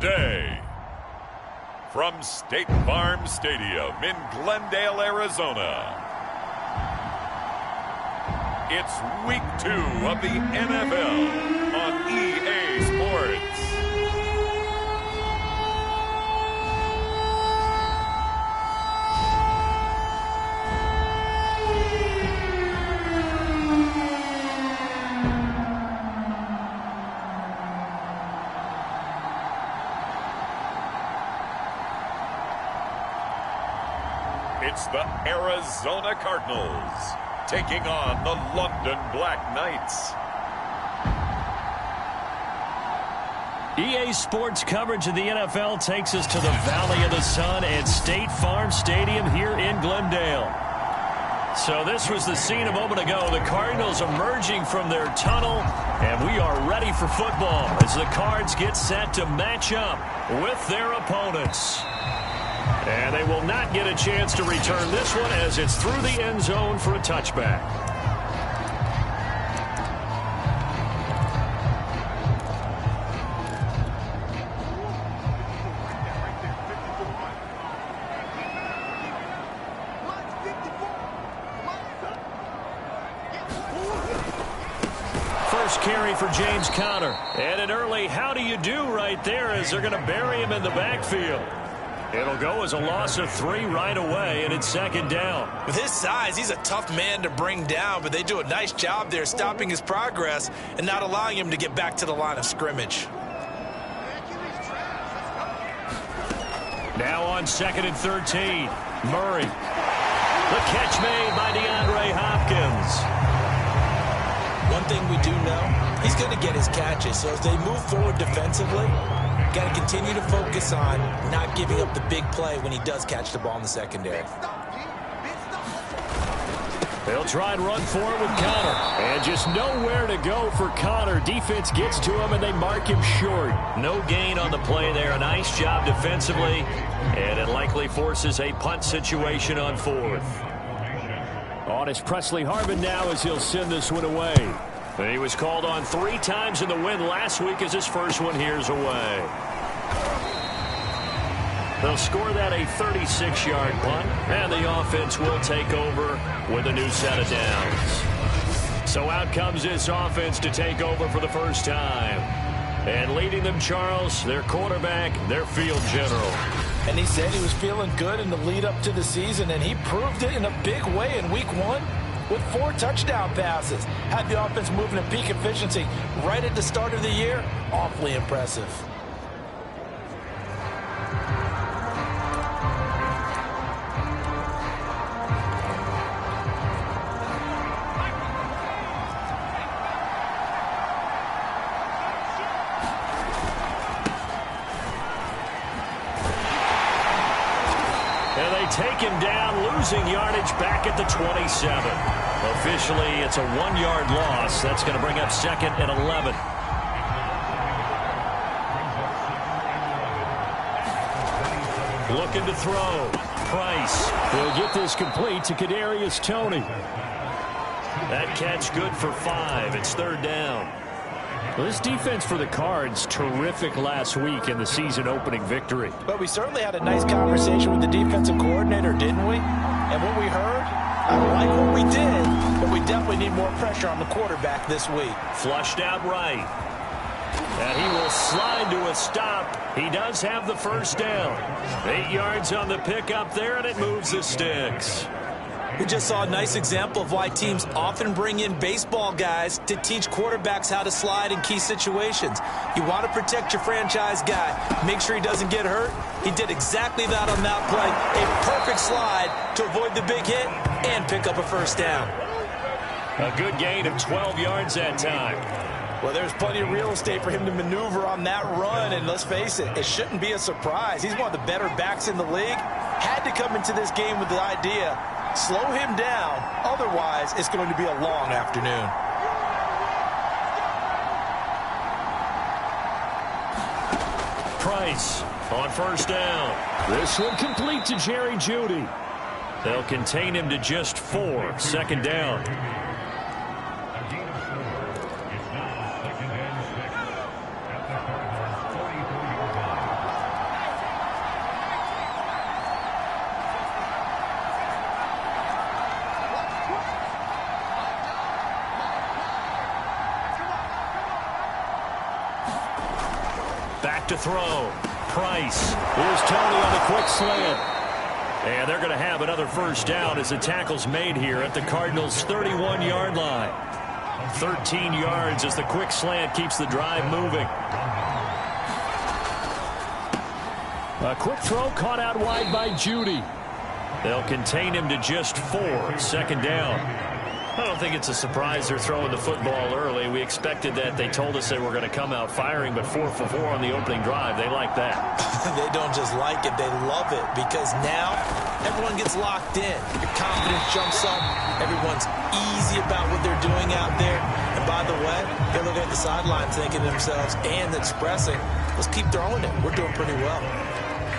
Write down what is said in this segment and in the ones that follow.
today. From State Farm Stadium in Glendale, Arizona, it's Week 2 of the NFL on EA Sports. It's the Arizona Cardinals taking on the London Black Knights. EA Sports coverage of the NFL takes us to the Valley of the Sun at State Farm Stadium here in Glendale. So this was the scene a moment ago. The Cardinals emerging from their tunnel, and we are ready for football as the Cards get set to match up with their opponents. And they will not get a chance to return this one as it's through the end zone for a touchback. First carry for James Conner. And an early how do you do right there as they're going to bury him in the backfield. It'll go as a loss of 3 right away, and it's second down. With his size, he's a tough man to bring down, but they do a nice job there stopping his progress and not allowing him to get back to the line of scrimmage. Now on 2nd and 13, Murray. The catch made by DeAndre Hopkins. One thing we do know, he's going to get his catches, so as they move forward defensively, got to continue to focus on not giving up the big play when he does catch the ball in the secondary. They'll try and run for it with Conner. And just nowhere to go for Conner. Defense gets to him, and they mark him short. No gain on the play there. A nice job defensively. And it likely forces a punt situation on 4th. On is Presley Harvin now as he'll send this one away. He was called on 3 times in the win last week as his first one here's away. They'll score that a 36-yard punt, and the offense will take over with a new set of downs. So out comes this offense to take over for the first time. And leading them, Charles, their quarterback, their field general. And he said he was feeling good in the lead up to the season, and he proved it in a big way in Week 1. With 4 touchdown passes. Had the offense moving at peak efficiency right at the start of the year. Awfully impressive. And they take him down, losing yardage back at the 27. Officially, it's a 1-yard loss. That's going to bring up 2nd and 11. Looking to throw. Price will get this complete to Kadarius Toney. That catch good for 5. It's 3rd down. Well, this defense for the Cards, terrific last week in the season-opening victory. But we certainly had a nice conversation with the defensive coordinator, didn't we? And what we heard, I like what we did, but we definitely need more pressure on the quarterback this week. Flushed out right. And he will slide to a stop. He does have the first down. 8 yards on the pickup there, and it moves the sticks. We just saw a nice example of why teams often bring in baseball guys to teach quarterbacks how to slide in key situations. You want to protect your franchise guy. Make sure he doesn't get hurt. He did exactly that on that play. A perfect slide to avoid the big hit and pick up a first down. A good gain of 12 yards that time. Well, there's plenty of real estate for him to maneuver on that run, and let's face it, it shouldn't be a surprise. He's one of the better backs in the league. Had to come into this game with the idea, slow him down, otherwise it's going to be a long afternoon. Price on first down. This one complete to Jerry Jeudy. They'll contain him to just 4. Second down. back to throw. Price. Here's Tony on the quick slant. And they're going to have another first down as the tackle's made here at the Cardinals' 31-yard line. 13 yards as the quick slant keeps the drive moving. A quick throw caught out wide by Judy. They'll contain him to just 4. Second down. I don't think it's a surprise they're throwing the football early. We expected that. They told us they were going to come out firing, but 4 for 4 on the opening drive. They like that. They don't just like it, they love it, because now everyone gets locked in. Your confidence jumps up. Everyone's easy about what they're doing out there. And by the way, they're looking at the sideline thinking to themselves and expressing, let's keep throwing it. We're doing pretty well.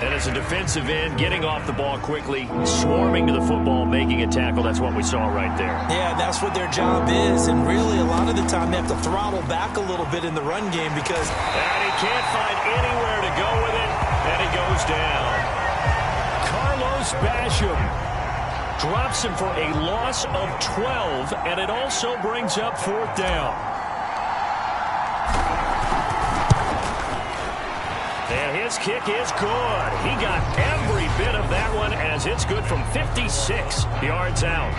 And as a defensive end, getting off the ball quickly, swarming to the football, making a tackle, that's what we saw right there. Yeah, that's what their job is. And really, a lot of the time, they have to throttle back a little bit in the run game because... And he can't find anywhere to go with it, and he goes down. Carlos Basham drops him for a loss of 12, and it also brings up 4th down. And his kick is good. He got every bit of that one as it's good from 56 yards out.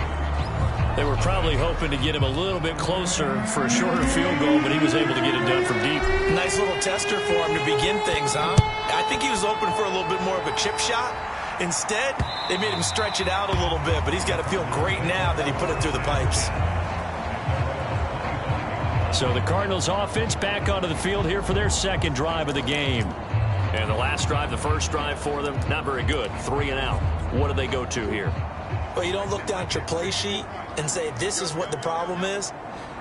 They were probably hoping to get him a little bit closer for a shorter field goal, but he was able to get it done from deep. Nice little tester for him to begin things, huh? I think he was open for a little bit more of a chip shot. Instead, they made him stretch it out a little bit, but he's got to feel great now that he put it through the pipes. So the Cardinals offense back onto the field here for their second drive of the game. And the last drive, the first drive for them, not very good. 3 and out. What do they go to here? Well, you don't look down at your play sheet and say, this is what the problem is.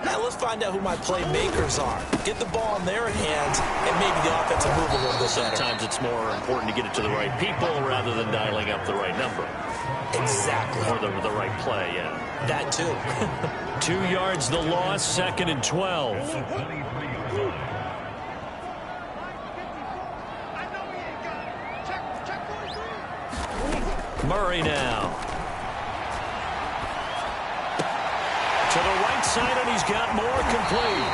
Now let's find out who my playmakers are. Get the ball in their hands, and maybe the offense will move a little bit better. Sometimes it's more important to get it to the right people rather than dialing up the right number. Exactly. Or the right play, yeah. That too. 2 yards the loss, 2nd and 12. Murray now. To the right side, and he's got more complete.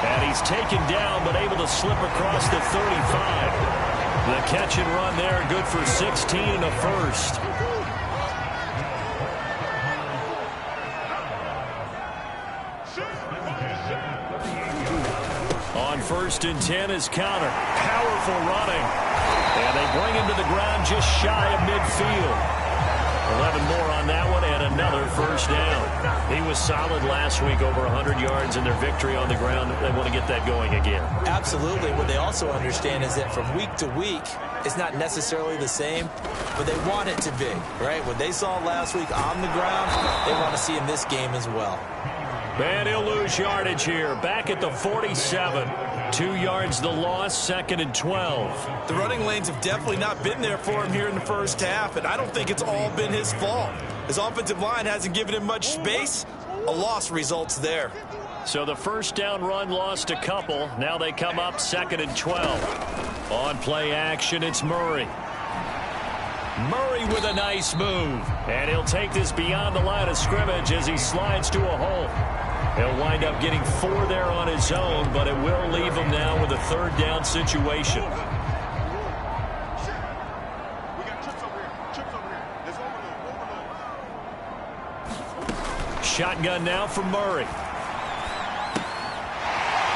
And he's taken down, but able to slip across the 35. The catch and run there, good for 16 and a first. On 1st and 10 is counter. Powerful running. And they bring him to the ground just shy of midfield. 11 more on that one, and another first down. He was solid last week, over 100 yards in their victory on the ground. They want to get that going again. Absolutely. What they also understand is that from week to week, it's not necessarily the same, but they want it to be, right? What they saw last week on the ground, they want to see in this game as well. And he'll lose yardage here. Back at the 47. 2 yards the loss, 2nd and 12. The running lanes have definitely not been there for him here in the first half, and I don't think it's all been his fault. His offensive line hasn't given him much space. A loss results there. So the first down run lost a couple. Now they come up 2nd and 12. On play action, it's Murray. Murray with a nice move. And he'll take this beyond the line of scrimmage as he slides to a hole. He'll wind up getting 4 there on his own, but it will leave him now with a 3rd down situation. Shotgun now for Murray.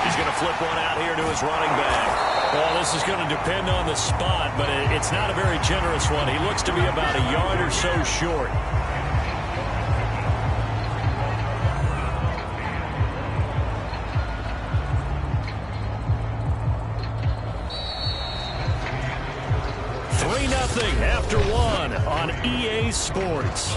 He's going to flip one out here to his running back. Well, this is going to depend on the spot, but it's not a very generous one. He looks to be about a yard or so short. After 1 on EA Sports.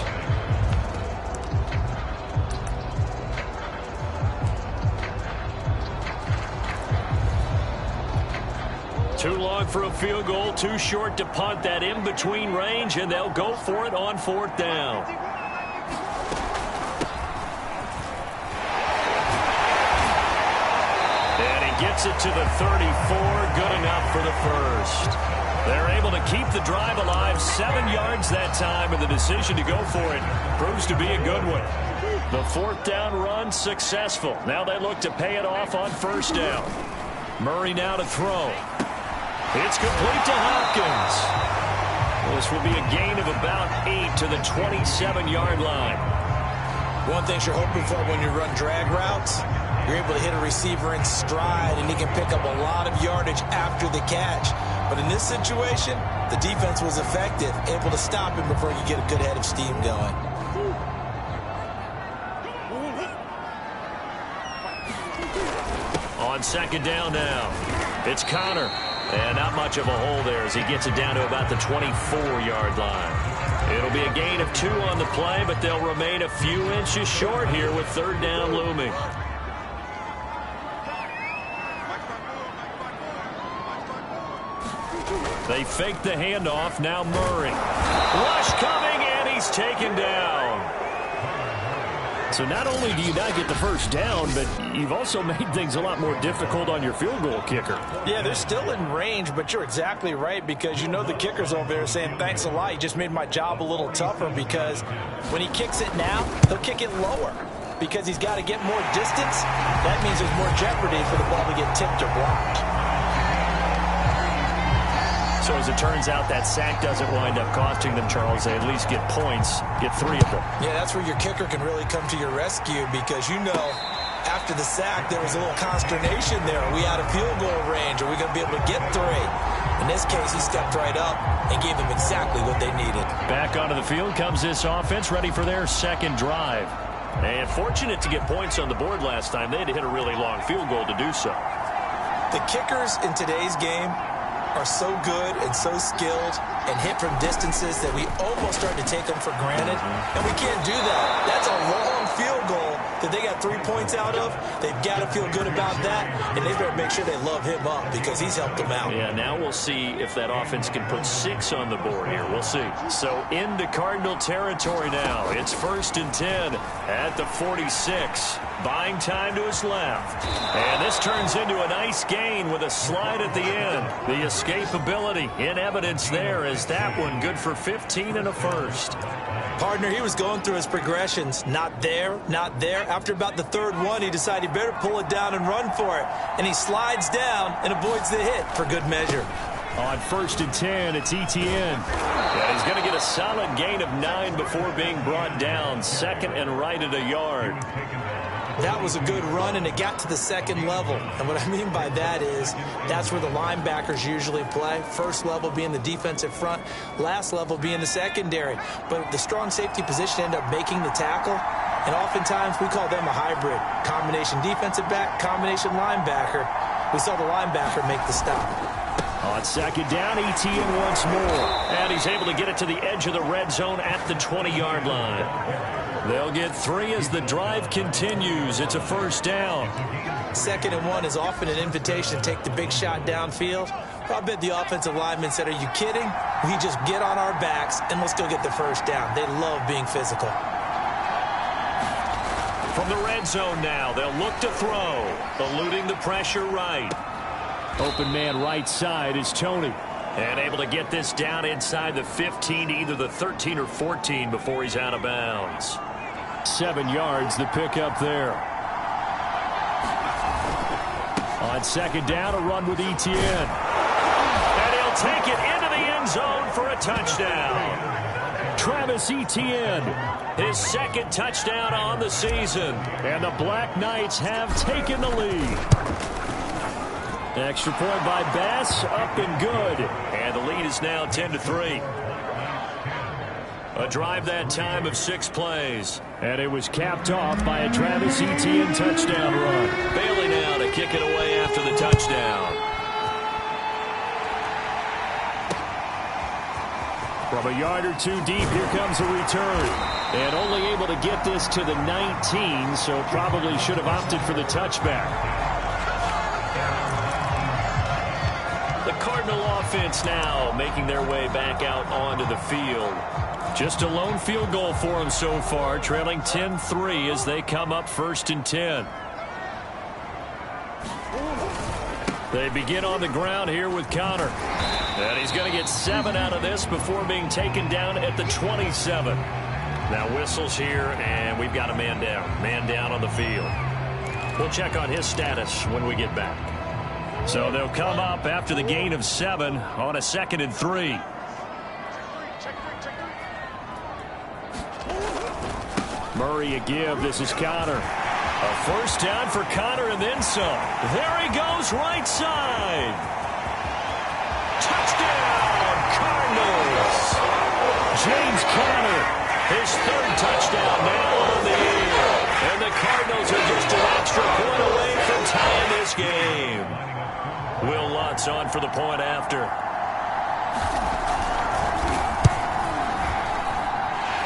Too long for a field goal, too short to punt. That in-between range, and they'll go for it on 4th down. And he gets it to the 34, good enough for the first. They're able to keep the drive alive, 7 yards that time, and the decision to go for it proves to be a good one. The 4th down run successful. Now they look to pay it off on 1st down. Murray now to throw. It's complete to Hopkins. This will be a gain of about 8 to the 27-yard line. One thing you're hoping for when you run drag routes, you're able to hit a receiver in stride, and he can pick up a lot of yardage after the catch. But in this situation, the defense was effective, able to stop him before he could get a good head of steam going. On second down now, it's Connor. And not much of a hole there as he gets it down to about the 24-yard line. It'll be a gain of 2 on the play, but they'll remain a few inches short here with third down looming. They fake the handoff. Now Murray. Rush coming, and he's taken down. So not only do you not get the first down, but you've also made things a lot more difficult on your field goal kicker. Yeah, they're still in range, but you're exactly right because you know the kicker's over there saying, thanks a lot, you just made my job a little tougher, because when he kicks it now, he'll kick it lower because he's got to get more distance. That means there's more jeopardy for the ball to get tipped or blocked. So as it turns out, that sack doesn't wind up costing them, Charles. They at least get points, get 3 of them. Yeah, that's where your kicker can really come to your rescue because, you know, after the sack, there was a little consternation there. Are we out of field goal range? Are we going to be able to get 3? In this case, he stepped right up and gave them exactly what they needed. Back onto the field comes this offense, ready for their second drive. And fortunate to get points on the board last time. They had to hit a really long field goal to do so. The kickers in today's game are so good and so skilled and hit from distances that we almost start to take them for granted. And we can't do that. That's a long field goal that they got 3 points out of. They've got to feel good about that, and they better make sure they love him up because he's helped them out. Yeah, now we'll see if that offense can put 6 on the board here. We'll see. So into Cardinal territory now. It's 1st and 10 at the 46. Buying time to his left. And this turns into a nice gain with a slide at the end. The escapability in evidence there is that one good for 15 and a first. Partner, he was going through his progressions. Not there, not there. After about the 3rd one, he decided he better pull it down and run for it. And he slides down and avoids the hit for good measure. On 1st and 10, it's Etienne. And he's going to get a solid gain of 9 before being brought down. 2nd and right at a yard. That was a good run, and it got to the 2nd level. And what I mean by that is that's where the linebackers usually play. 1st level being the defensive front, last level being the secondary. But the strong safety position ended up making the tackle, and oftentimes we call them a hybrid. Combination defensive back, combination linebacker. We saw the linebacker make the stop. On 2nd down, Etienne once more. And he's able to get it to the edge of the red zone at the 20-yard line. They'll get 3 as the drive continues. It's a 1st down. 2nd and 1 is often an invitation to take the big shot downfield. I bet the offensive lineman said, are you kidding? We just get on our backs and let's go get the 1st down. They love being physical. From the red zone now, they'll look to throw. Eluding the pressure right. Open man right side is Tony. And able to get this down inside the 15 to either the 13 or 14 before he's out of bounds. 7 yards, the pickup there. On 2nd down, a run with Etienne. And he'll take it into the end zone for a touchdown. Travis Etienne, his 2nd touchdown on the season. And the Black Knights have taken the lead. Extra point by Bass, up and good. And the lead is now 10-3. A drive that time of 6 plays. And it was capped off by a Travis Etienne touchdown run. Bailey now to kick it away after the touchdown. From a yard or 2 deep, here comes a return. And only able to get this to the 19, so probably should have opted for the touchback. The Cardinal offense now making their way back out onto the field. Just a lone field goal for them so far, trailing 10-3 as they come up 1st and 10. They begin on the ground here with Connor. And he's going to get 7 out of this before being taken down at the 27. Now whistles here, and we've got a man down. Man down on the field. We'll check on his status when we get back. So they'll come up after the gain of 7 on a 2nd and 3. Murray a give. This is Connor. A first down for Connor and then some. There he goes, right side. Touchdown, Cardinals. James Conner, his 3rd touchdown now on the year. And the Cardinals are just an extra point away from tying this game. Will Lutz on for the point after.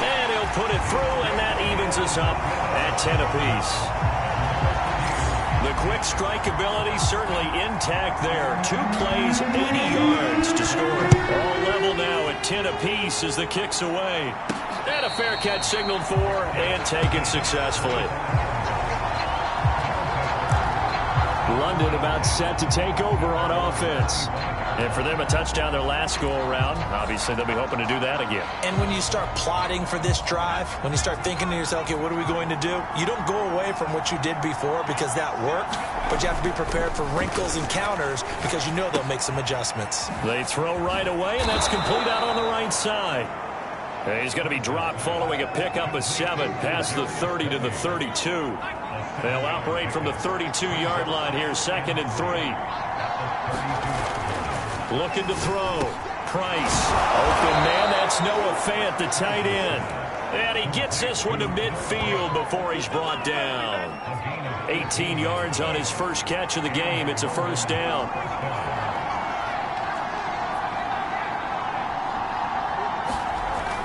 And he'll put it through, and that evens us up at 10 apiece. The quick strike ability certainly intact there. 2 plays, 80 yards to score. All level now at 10 apiece as the kick's away. And a fair catch signaled for and taken successfully. London about set to take over on offense. And for them, a touchdown their last go-around. Obviously, they'll be hoping to do that again. And when you start plotting for this drive, when you start thinking to yourself, okay, what are we going to do? You don't go away from what you did before because that worked, but you have to be prepared for wrinkles and counters because you know they'll make some adjustments. They throw right away, and that's complete out on the right side. He's going to be dropped following a pickup of 7 past the 30 to the 32. They'll operate from the 32-yard line here, 2nd and 3. Looking to throw. Price. Open man, that's Noah Fant, the tight end. And he gets this one to midfield before he's brought down. 18 yards on his first catch of the game. It's a first down.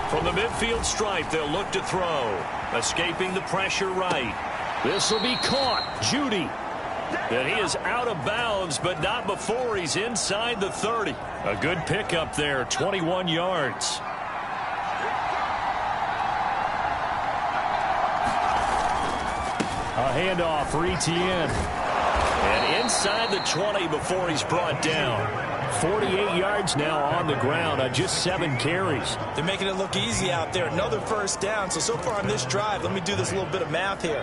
From the midfield stripe, they'll look to throw. Escaping the pressure right. This will be caught. Judy. And he is out of bounds, but not before he's inside the 30. A good pickup there, 21 yards. A handoff for Etienne. And inside the 20 before he's brought down. 48 yards now on the ground on just 7 carries. They're making it look easy out there. Another first down. So far on this drive, let me do this little bit of math here.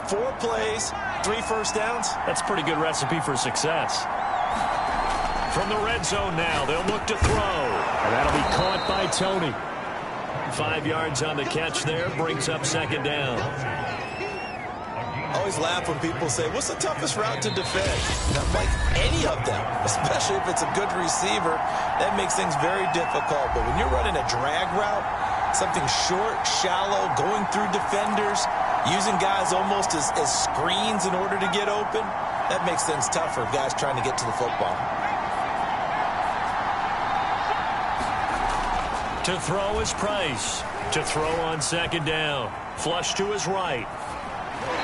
4 plays, 3 first downs. That's a pretty good recipe for success. From the red zone now, they'll look to throw. And that'll be caught by Tony. 5 yards on the catch there, brings up 2nd down. I always laugh when people say, what's the toughest route to defend? And I'm like, any of them, especially if it's a good receiver, that makes things very difficult. But when you're running a drag route, something short, shallow, going through defenders, using guys almost as screens in order to get open, that makes things tougher, guys trying to get to the football. To throw is Price. To throw on 2nd down. Flush to his right.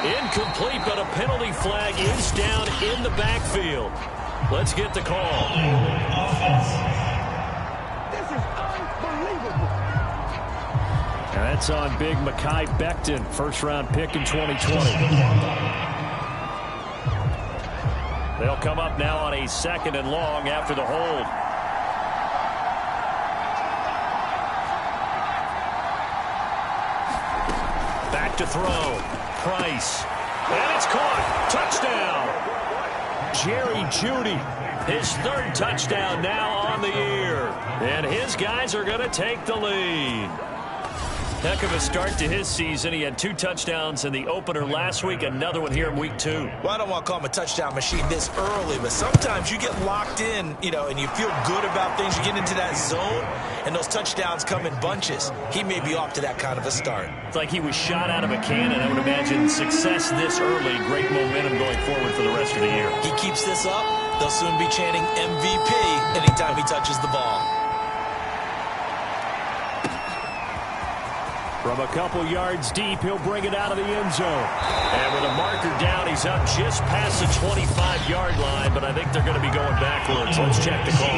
Incomplete, but a penalty flag is down in the backfield. Let's get the call. This is unbelievable. And that's on big Mekhi Becton, first-round pick in 2020. They'll come up now on a 2nd and long after the hold. Back to throw. Price. And it's caught. Touchdown. Jerry Jeudy. His 3rd touchdown now on the year. And his guys are going to take the lead. Heck of a start to his season. He had 2 touchdowns in the opener last week. Another one here in week 2. Well, I don't want to call him a touchdown machine this early, but sometimes you get locked in, and you feel good about things. You get into that zone, and those touchdowns come in bunches. He may be off to that kind of a start. It's like he was shot out of a cannon. I would imagine success this early. Great momentum going forward for the rest of the year. He keeps this up, they'll soon be chanting MVP anytime he touches the ball. From a couple yards deep, he'll bring it out of the end zone. And with a marker down, he's up just past the 25-yard line, but I think they're going to be going backwards. Let's check the call.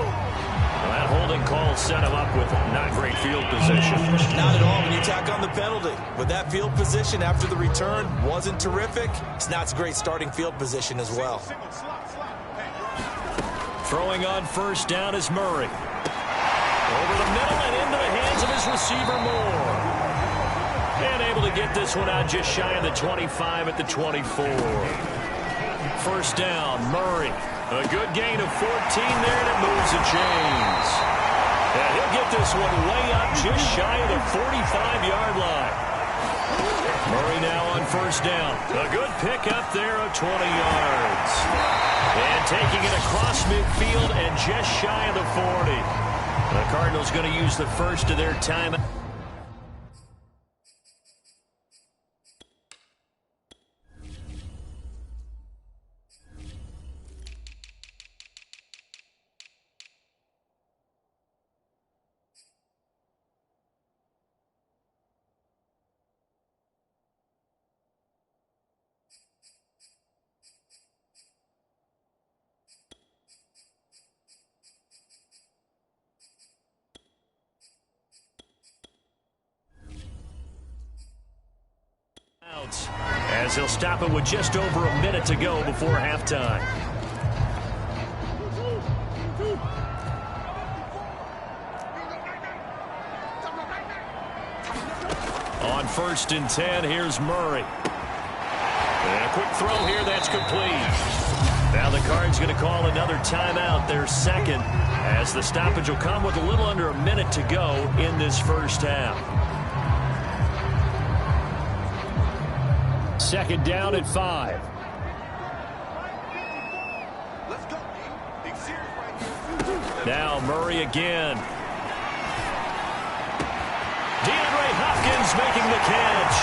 Well, that holding call set him up with not great field position. Not at all when you tack on the penalty. But that field position after the return wasn't terrific. It's not a great starting field position as well. Throwing on first down is Murray. Over the middle and into the hands of his receiver Moore. And able to get this one out just shy of the 25 at the 24. First down, Murray. A good gain of 14 there, and it moves the chains. And he'll get this one way up just shy of the 45-yard line. Murray now on first down. A good pickup there of 20 yards. And taking it across midfield and just shy of the 40. The Cardinals going to use the first of their time. As he'll stop it with just over a minute to go before halftime. On 1st and 10, here's Murray. And a quick throw here, that's complete. Now the Cards going to call another timeout, their second, as the stoppage will come with a little under a minute to go in this first half. Second down at 5. Now Murray again. DeAndre Hopkins making the catch.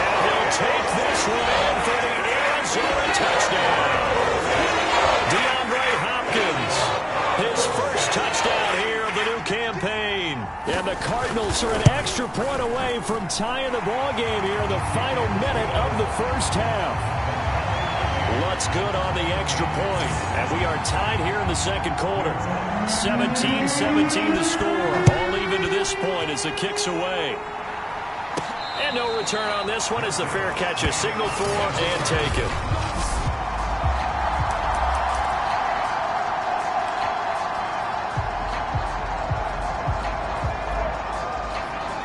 And he'll take this one in for the Arizona touchdown. DeAndre Hopkins, his first touchdown here of the new campaign. And the Cardinals are an extra point away from tying the ball game here in the final minute of the first half. What's good on the extra point? And we are tied here in the second quarter. 17-17 the score. All even to this point as the kick's away. And no return on this one as the fair catch is signaled for and taken.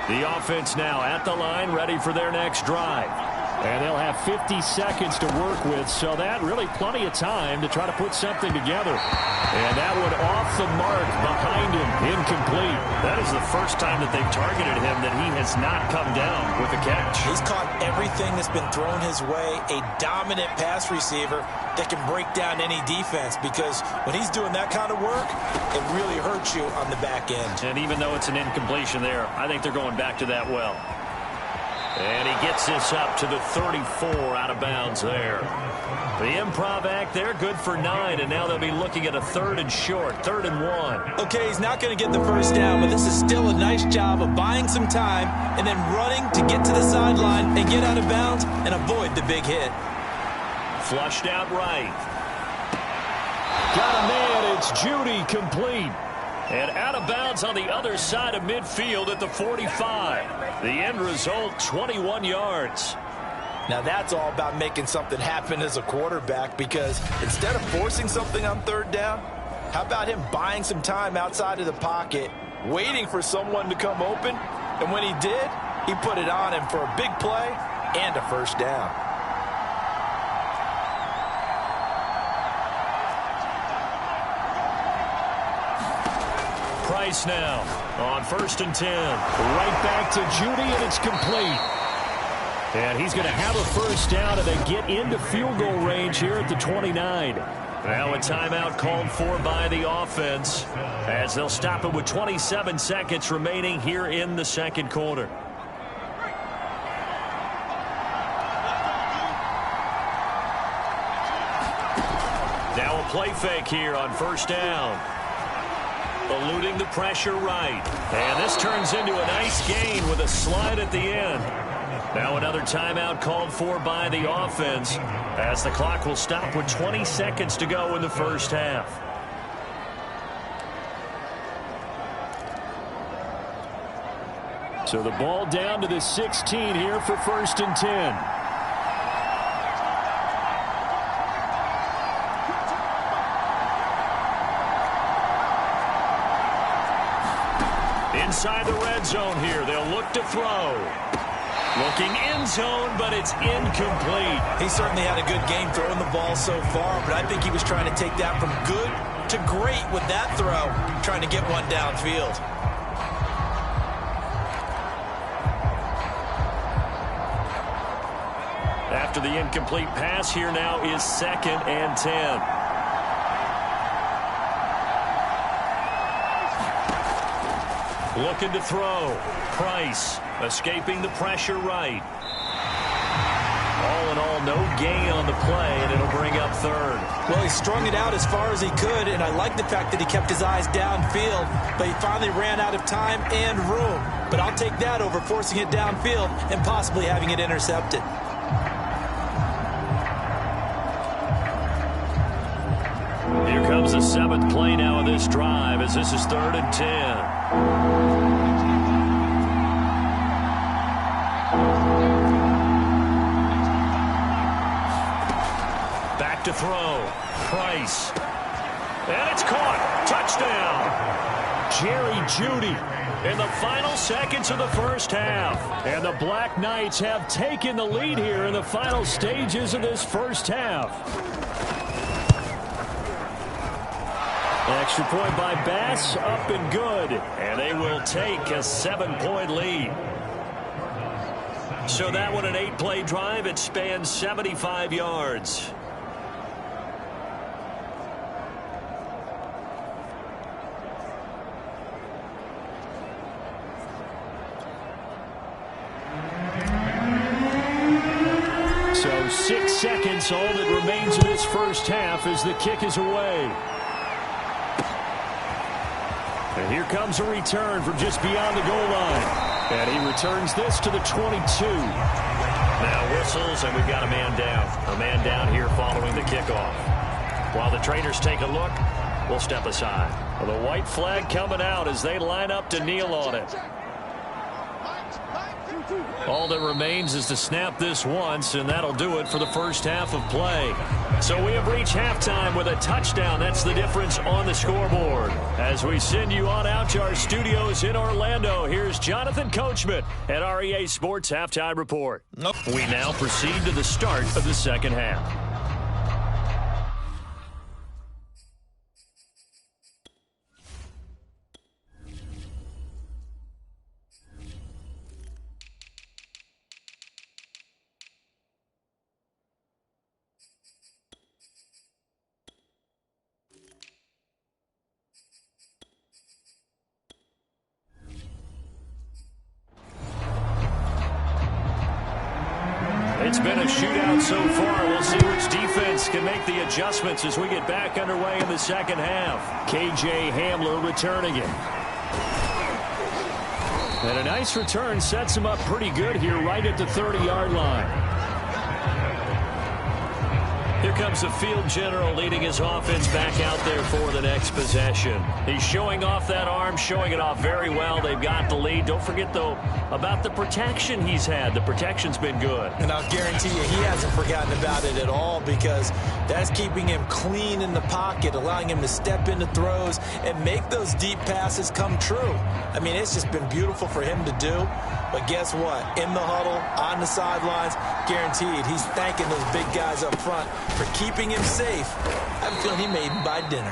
The offense now at the line, ready for their next drive. And they'll have 50 seconds to work with, so that really plenty of time to try to put something together. And that one off the mark behind him, incomplete. That is the first time that they've targeted him that he has not come down with a catch. He's caught everything that's been thrown his way, a dominant pass receiver that can break down any defense, because when he's doing that kind of work, it really hurts you on the back end. And even though it's an incompletion there, I think they're going back to that well. And he gets this up to the 34 out of bounds there. The improv act there, good for 9, and now they'll be looking at a 3rd and short, 3rd and 1. Okay, he's not going to get the first down, but this is still a nice job of buying some time and then running to get to the sideline and get out of bounds and avoid the big hit. Flushed out right. Got a man, it's Judy, complete. And out of bounds on the other side of midfield at the 45. The end result, 21 yards. Now that's all about making something happen as a quarterback, because instead of forcing something on 3rd down, how about him buying some time outside of the pocket, waiting for someone to come open, and when he did, he put it on him for a big play and a first down. Price now on 1st and 10. Right back to Judy, and it's complete. And he's going to have a first down, and they get into field goal range here at the 29. Now a timeout called for by the offense as they'll stop it with 27 seconds remaining here in the second quarter. Now a play fake here on first down. Eluding the pressure right. And this turns into a nice gain with a slide at the end. Now another timeout called for by the offense as the clock will stop with 20 seconds to go in the first half. So the ball down to the 16 here for 1st and 10. Inside the red zone here, they'll look to throw. Looking end zone, but it's incomplete. He certainly had a good game throwing the ball so far, but I think he was trying to take that from good to great with that throw, trying to get one downfield. After the incomplete pass, here now is 2nd and 10. Looking to throw. Price escaping the pressure right. All in all, no gain on the play, and it'll bring up 3rd. Well, he strung it out as far as he could, and I like the fact that he kept his eyes downfield, but he finally ran out of time and room. But I'll take that over forcing it downfield and possibly having it intercepted. Here comes the 7th play now of this drive, as this is 3rd and 10. To throw. Price. And it's caught. Touchdown. Jerry Jeudy in the final seconds of the first half. And the Black Knights have taken the lead here in the final stages of this first half. Extra point by Bass, up and good. And they will take a 7-point lead. So that one, an 8-play drive. It spans 75 yards. So 6 seconds, all that remains of this first half as the kick is away. And here comes a return from just beyond the goal line. And he returns this to the 22. Now whistles, and we've got a man down. A man down here following the kickoff. While the trainers take a look, we'll step aside. Well, the white flag coming out as they line up to kneel on it. All that remains is to snap this once, and that'll do it for the first half of play. So we have reached halftime with a touchdown. That's the difference on the scoreboard. As we send you on out to our studios in Orlando, here's Jonathan Coachman at our EA Sports Halftime Report. We now proceed to the start of the second half. It's been a shootout so far. We'll see which defense can make the adjustments as we get back underway in the second half. KJ Hamler returning it. And a nice return sets him up pretty good here right at the 30-yard line. Here comes the field general leading his offense back out there for the next possession. He's showing off that arm, showing it off very well. They've got the lead. Don't forget, though, about the protection he's had. The protection's been good. And I'll guarantee you he hasn't forgotten about it at all, because that's keeping him clean in the pocket, allowing him to step into throws and make those deep passes come true. I mean, it's just been beautiful for him to do. But guess what? In the huddle, on the sidelines, guaranteed he's thanking those big guys up front for keeping him safe. I have a feeling he made him by dinner.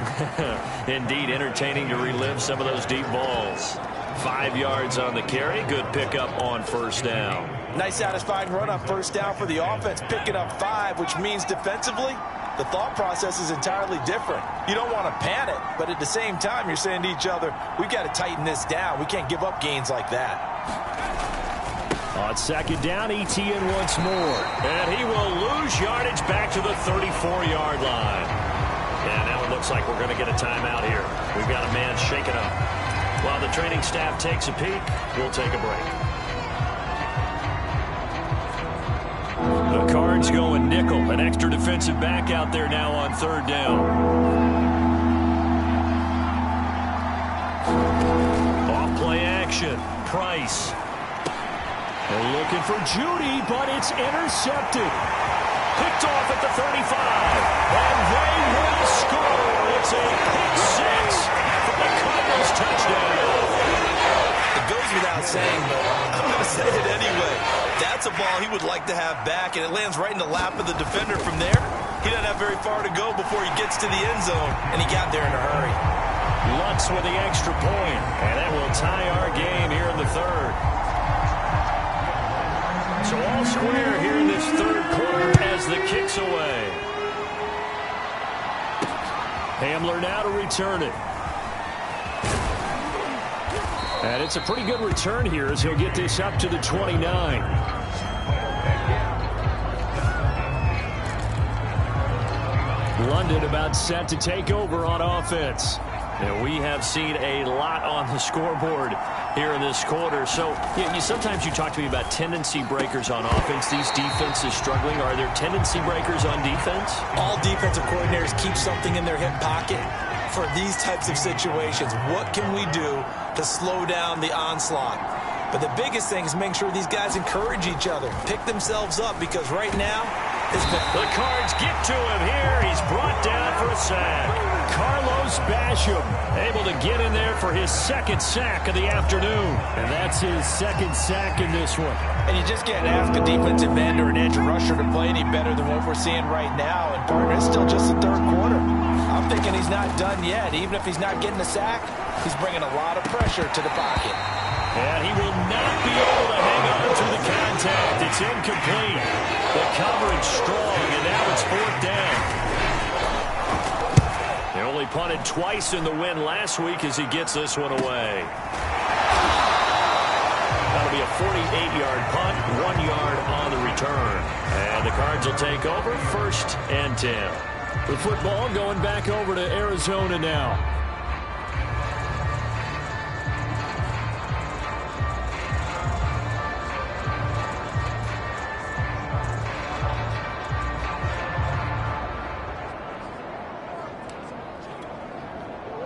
Indeed, entertaining to relive some of those deep balls. 5 yards on the carry. Good pickup on first down. Nice satisfying run on first down for the offense, picking up 5, which means defensively, the thought process is entirely different. You don't want to panic, but at the same time, you're saying to each other, we've got to tighten this down. We can't give up gains like that. On second down, Etienne once more. And he will lose yardage back to the 34-yard line. And now it looks like we're going to get a timeout here. We've got a man shaken up. While the training staff takes a peek, we'll take a break. The Cards going nickel. An extra defensive back out there now on third down. Off play action. Price. They're looking for Jeudy, but it's intercepted. Picked off at the 35. And they will score. It's a pick six for the Cardinals touchdown. It goes without saying, but I'm going to say it anyway. That's ball he would like to have back, and it lands right in the lap of the defender from there. He doesn't have very far to go before he gets to the end zone, and he got there in a hurry. Lutz with the extra point, and that will tie our game here in the third. So all square here in this third quarter as the kick's away. Hamler now to return it. And it's a pretty good return here as he'll get this up to the 29. London about set to take over on offense. And we have seen a lot on the scoreboard here in this quarter. So sometimes you talk to me about tendency breakers on offense. These defenses struggling. Are there tendency breakers on defense? All defensive coordinators keep something in their hip pocket for these types of situations. What can we do to slow down the onslaught? But the biggest thing is make sure these guys encourage each other, pick themselves up, because right now, the Cards get to him here. He's brought down for a sack. Carlos Basham able to get in there for his second sack of the afternoon. And that's his second sack in this one. And you just can't ask a defensive end or an edge rusher to play any better than what we're seeing right now. And partner, it's still just the third quarter. I'm thinking he's not done yet. Even if he's not getting a sack, he's bringing a lot of pressure to the pocket. And he will not be able to hang on to the contact. It's incomplete. The coverage strong, and now it's fourth down. He only punted twice in the win last week as he gets this one away. That'll be a 48-yard punt, 1 yard on the return. And the Cards will take over, 1st and 10. The football going back over to Arizona now.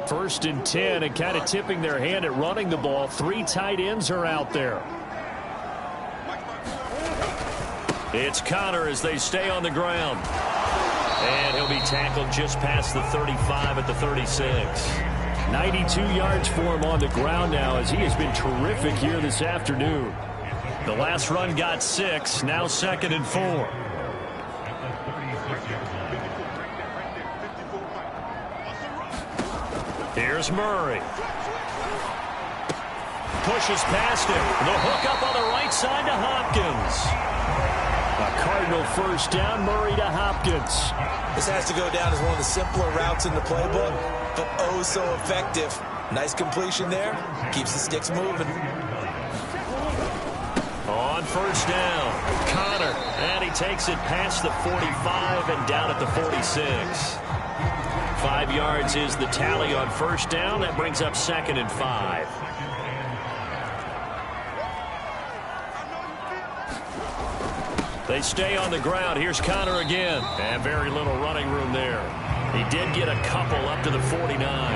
First and 10, and kind of tipping their hand at running the ball. 3 tight ends are out there. It's Connor as they stay on the ground. And he'll be tackled just past the 35 at the 36. 92 yards for him on the ground now as he has been terrific here this afternoon. The last run got 6, now 2nd and 4. Here's Murray. Pushes past him. The hook up on the right side to Hopkins. A Cardinal first down, Murray to Hopkins. This has to go down as one of the simpler routes in the playbook, but oh so effective. Nice completion there. Keeps the sticks moving. On first down, Connor. And he takes it past the 45 and down at the 46. 5 yards is the tally on first down. That brings up 2nd and 5. They stay on the ground. Here's Connor again. And very little running room there. He did get a couple up to the 49.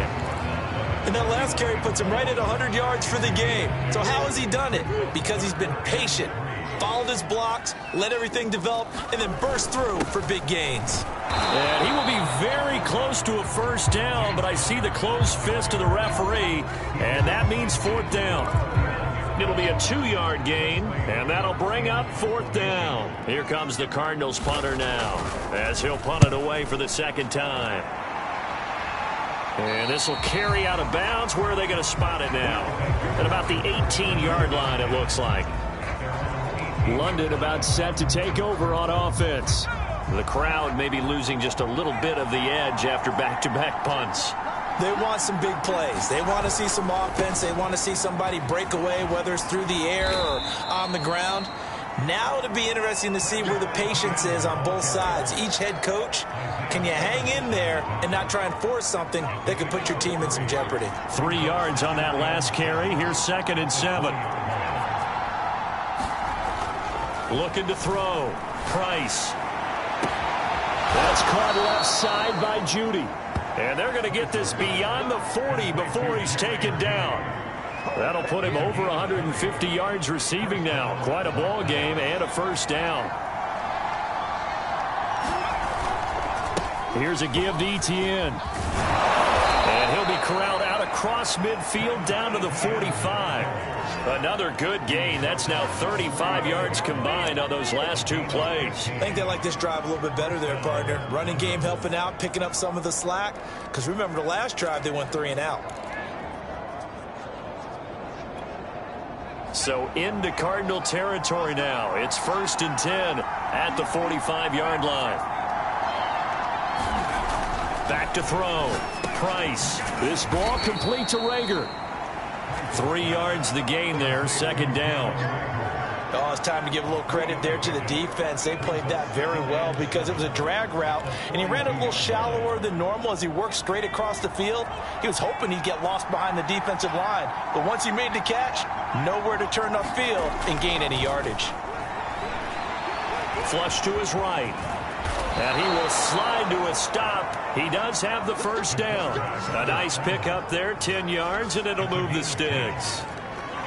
And that last carry puts him right at 100 yards for the game. So how has he done it? Because he's been patient, followed his blocks, let everything develop, and then burst through for big gains. And he will be very close to a first down, but I see the closed fist of the referee, and that means 4th down. It'll be a 2-yard gain, and that'll bring up 4th down. Here comes the Cardinals punter now, as he'll punt it away for the 2nd time. And this will carry out of bounds. Where are they going to spot it now? At about the 18-yard line, it looks like. London about set to take over on offense. The crowd may be losing just a little bit of the edge after back-to-back punts. They want some big plays. They want to see some offense. They want to see somebody break away, whether it's through the air or on the ground. Now it'll be interesting to see where the patience is on both sides. Each head coach, can you hang in there and not try and force something that could put your team in some jeopardy? 3 yards on that last carry. Here's 2nd and 7. Looking to throw. Price. That's caught left side by Judy. And they're going to get this beyond the 40 before he's taken down. That'll put him over 150 yards receiving now. Quite a ball game and a first down. Here's a give to Etienne. And he'll be corralled out across midfield down to the 45. Another good gain. That's now 35 yards combined on those last two plays. I think they like this drive a little bit better there, partner. Running game helping out, picking up some of the slack. Because remember the last drive, they went 3 and out. So into Cardinal territory now. It's 1st and 10 at the 45-yard line. Back to throw. Price. This ball complete to Rager. 3 yards the gain there, 2nd down. Oh, it's time to give a little credit there to the defense. They played that very well because it was a drag route, and he ran it a little shallower than normal as he worked straight across the field. He was hoping he'd get lost behind the defensive line, but once he made the catch, nowhere to turn upfield and gain any yardage. Flush to his right. And he will slide to a stop. He does have the 1st down. A nice pickup there, 10 yards, and it'll move the sticks.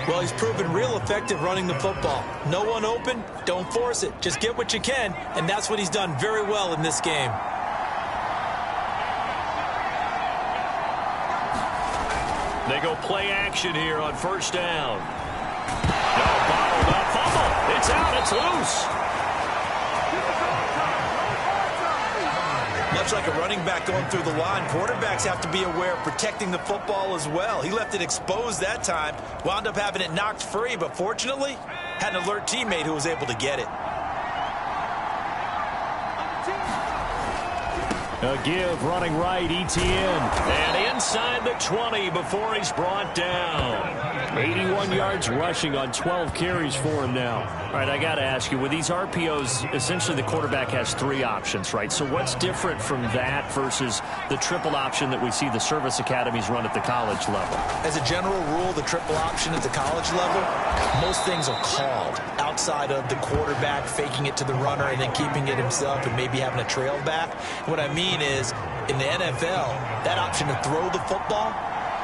Well, he's proven real effective running the football. No one open, don't force it. Just get what you can, and that's what he's done very well in this game. They go play action here on 1st down. No, bottled up, fumble. It's out, it's loose. Much like a running back going through the line, quarterbacks have to be aware of protecting the football as well. He left it exposed that time, wound up having it knocked free, but fortunately, had an alert teammate who was able to get it. A give running right, Etienne. And inside the 20 before he's brought down. 81 yards rushing on 12 carries for him now. All right, I got to ask you, with these RPOs, essentially the quarterback has 3 options, right? So what's different from that versus the triple option that we see the service academies run at the college level? As a general rule, the triple option at the college level, most things are called outside of the quarterback faking it to the runner and then keeping it himself and maybe having a trail back. What I mean is, in the NFL, that option to throw the football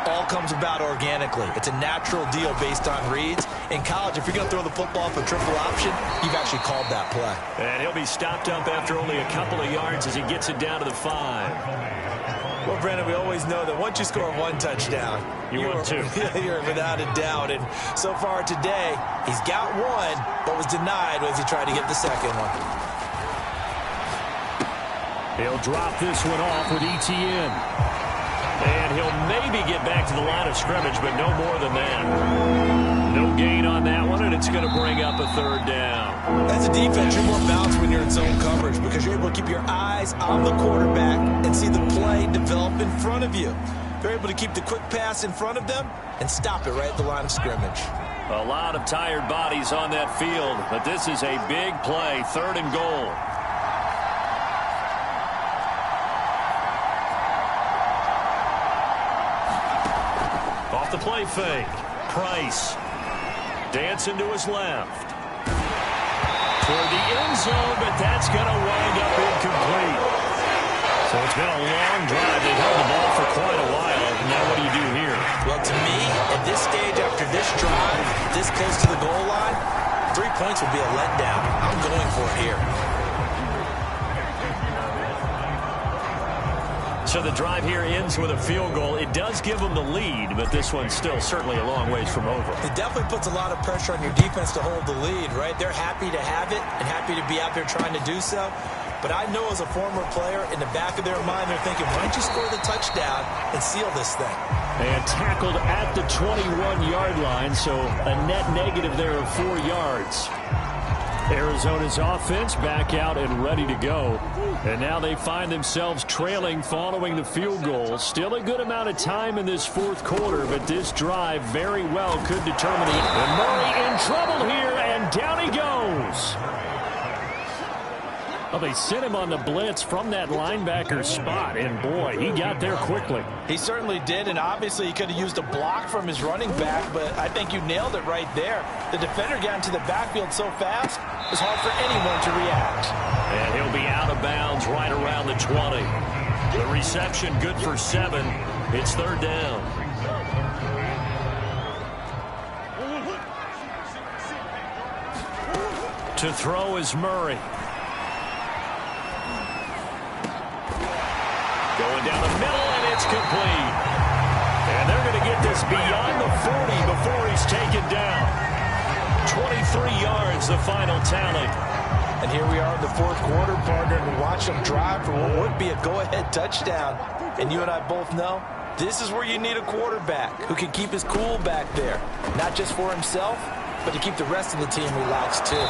all comes about organically. It's a natural deal based on reads. In college, if you're going to throw the football for triple option, you've actually called that play. And he'll be stopped up after only a couple of yards as he gets it down to the 5. Well, Brandon, we always know that once you score 1 touchdown, you're 2. You're without a doubt. And so far today, he's got 1, but was denied as he tried to get the 2nd one. He'll drop this one off with Etienne. And he'll maybe get back to the line of scrimmage, but no more than that. No gain on that one, and it's going to bring up a 3rd down. As a defense, you're more balanced when you're in zone coverage because you're able to keep your eyes on the quarterback and see the play develop in front of you. They're able to keep the quick pass in front of them and stop it right at the line of scrimmage. A lot of tired bodies on that field, but this is a big play, 3rd and goal. The play fake. Price. Dancing to his left. Toward the end zone, but that's going to wind up incomplete. So it's been a long drive. They've held the ball for quite a while. Now what do you do here? Well, to me, at this stage, after this drive, this close to the goal line, 3 points would be a letdown. I'm going for it here. So the drive here ends with a field goal. It does give them the lead, but this one's still certainly a long ways from over. It definitely puts a lot of pressure on your defense to hold the lead, right? They're happy to have it and happy to be out there trying to do so. But I know as a former player, in the back of their mind, they're thinking, why don't you score the touchdown and seal this thing? And tackled at the 21-yard line, so a net negative there of 4 yards. Arizona's offense back out and ready to go. And now they find themselves trailing following the field goal. Still a good amount of time in this 4th quarter, but this drive very well could determine it. And Murray in trouble here, and down he goes. Well, they sent him on the blitz from that linebacker spot, and boy, he got there quickly. He certainly did, and obviously he could have used a block from his running back, but I think you nailed it right there. The defender got into the backfield so fast, it was hard for anyone to react. And he'll be out of bounds right around the 20. The reception good for 7. It's 3rd down. To throw is Murray. Going down the middle, and it's complete. to get this beyond the 40 before he's taken down. 23 yards, the final tally. And here we are in the fourth quarter, partner, and watch him drive for what would be a go-ahead touchdown. And you and I both know this is where you need a quarterback who can keep his cool back there, not just for himself, but to keep the rest of the team relaxed too.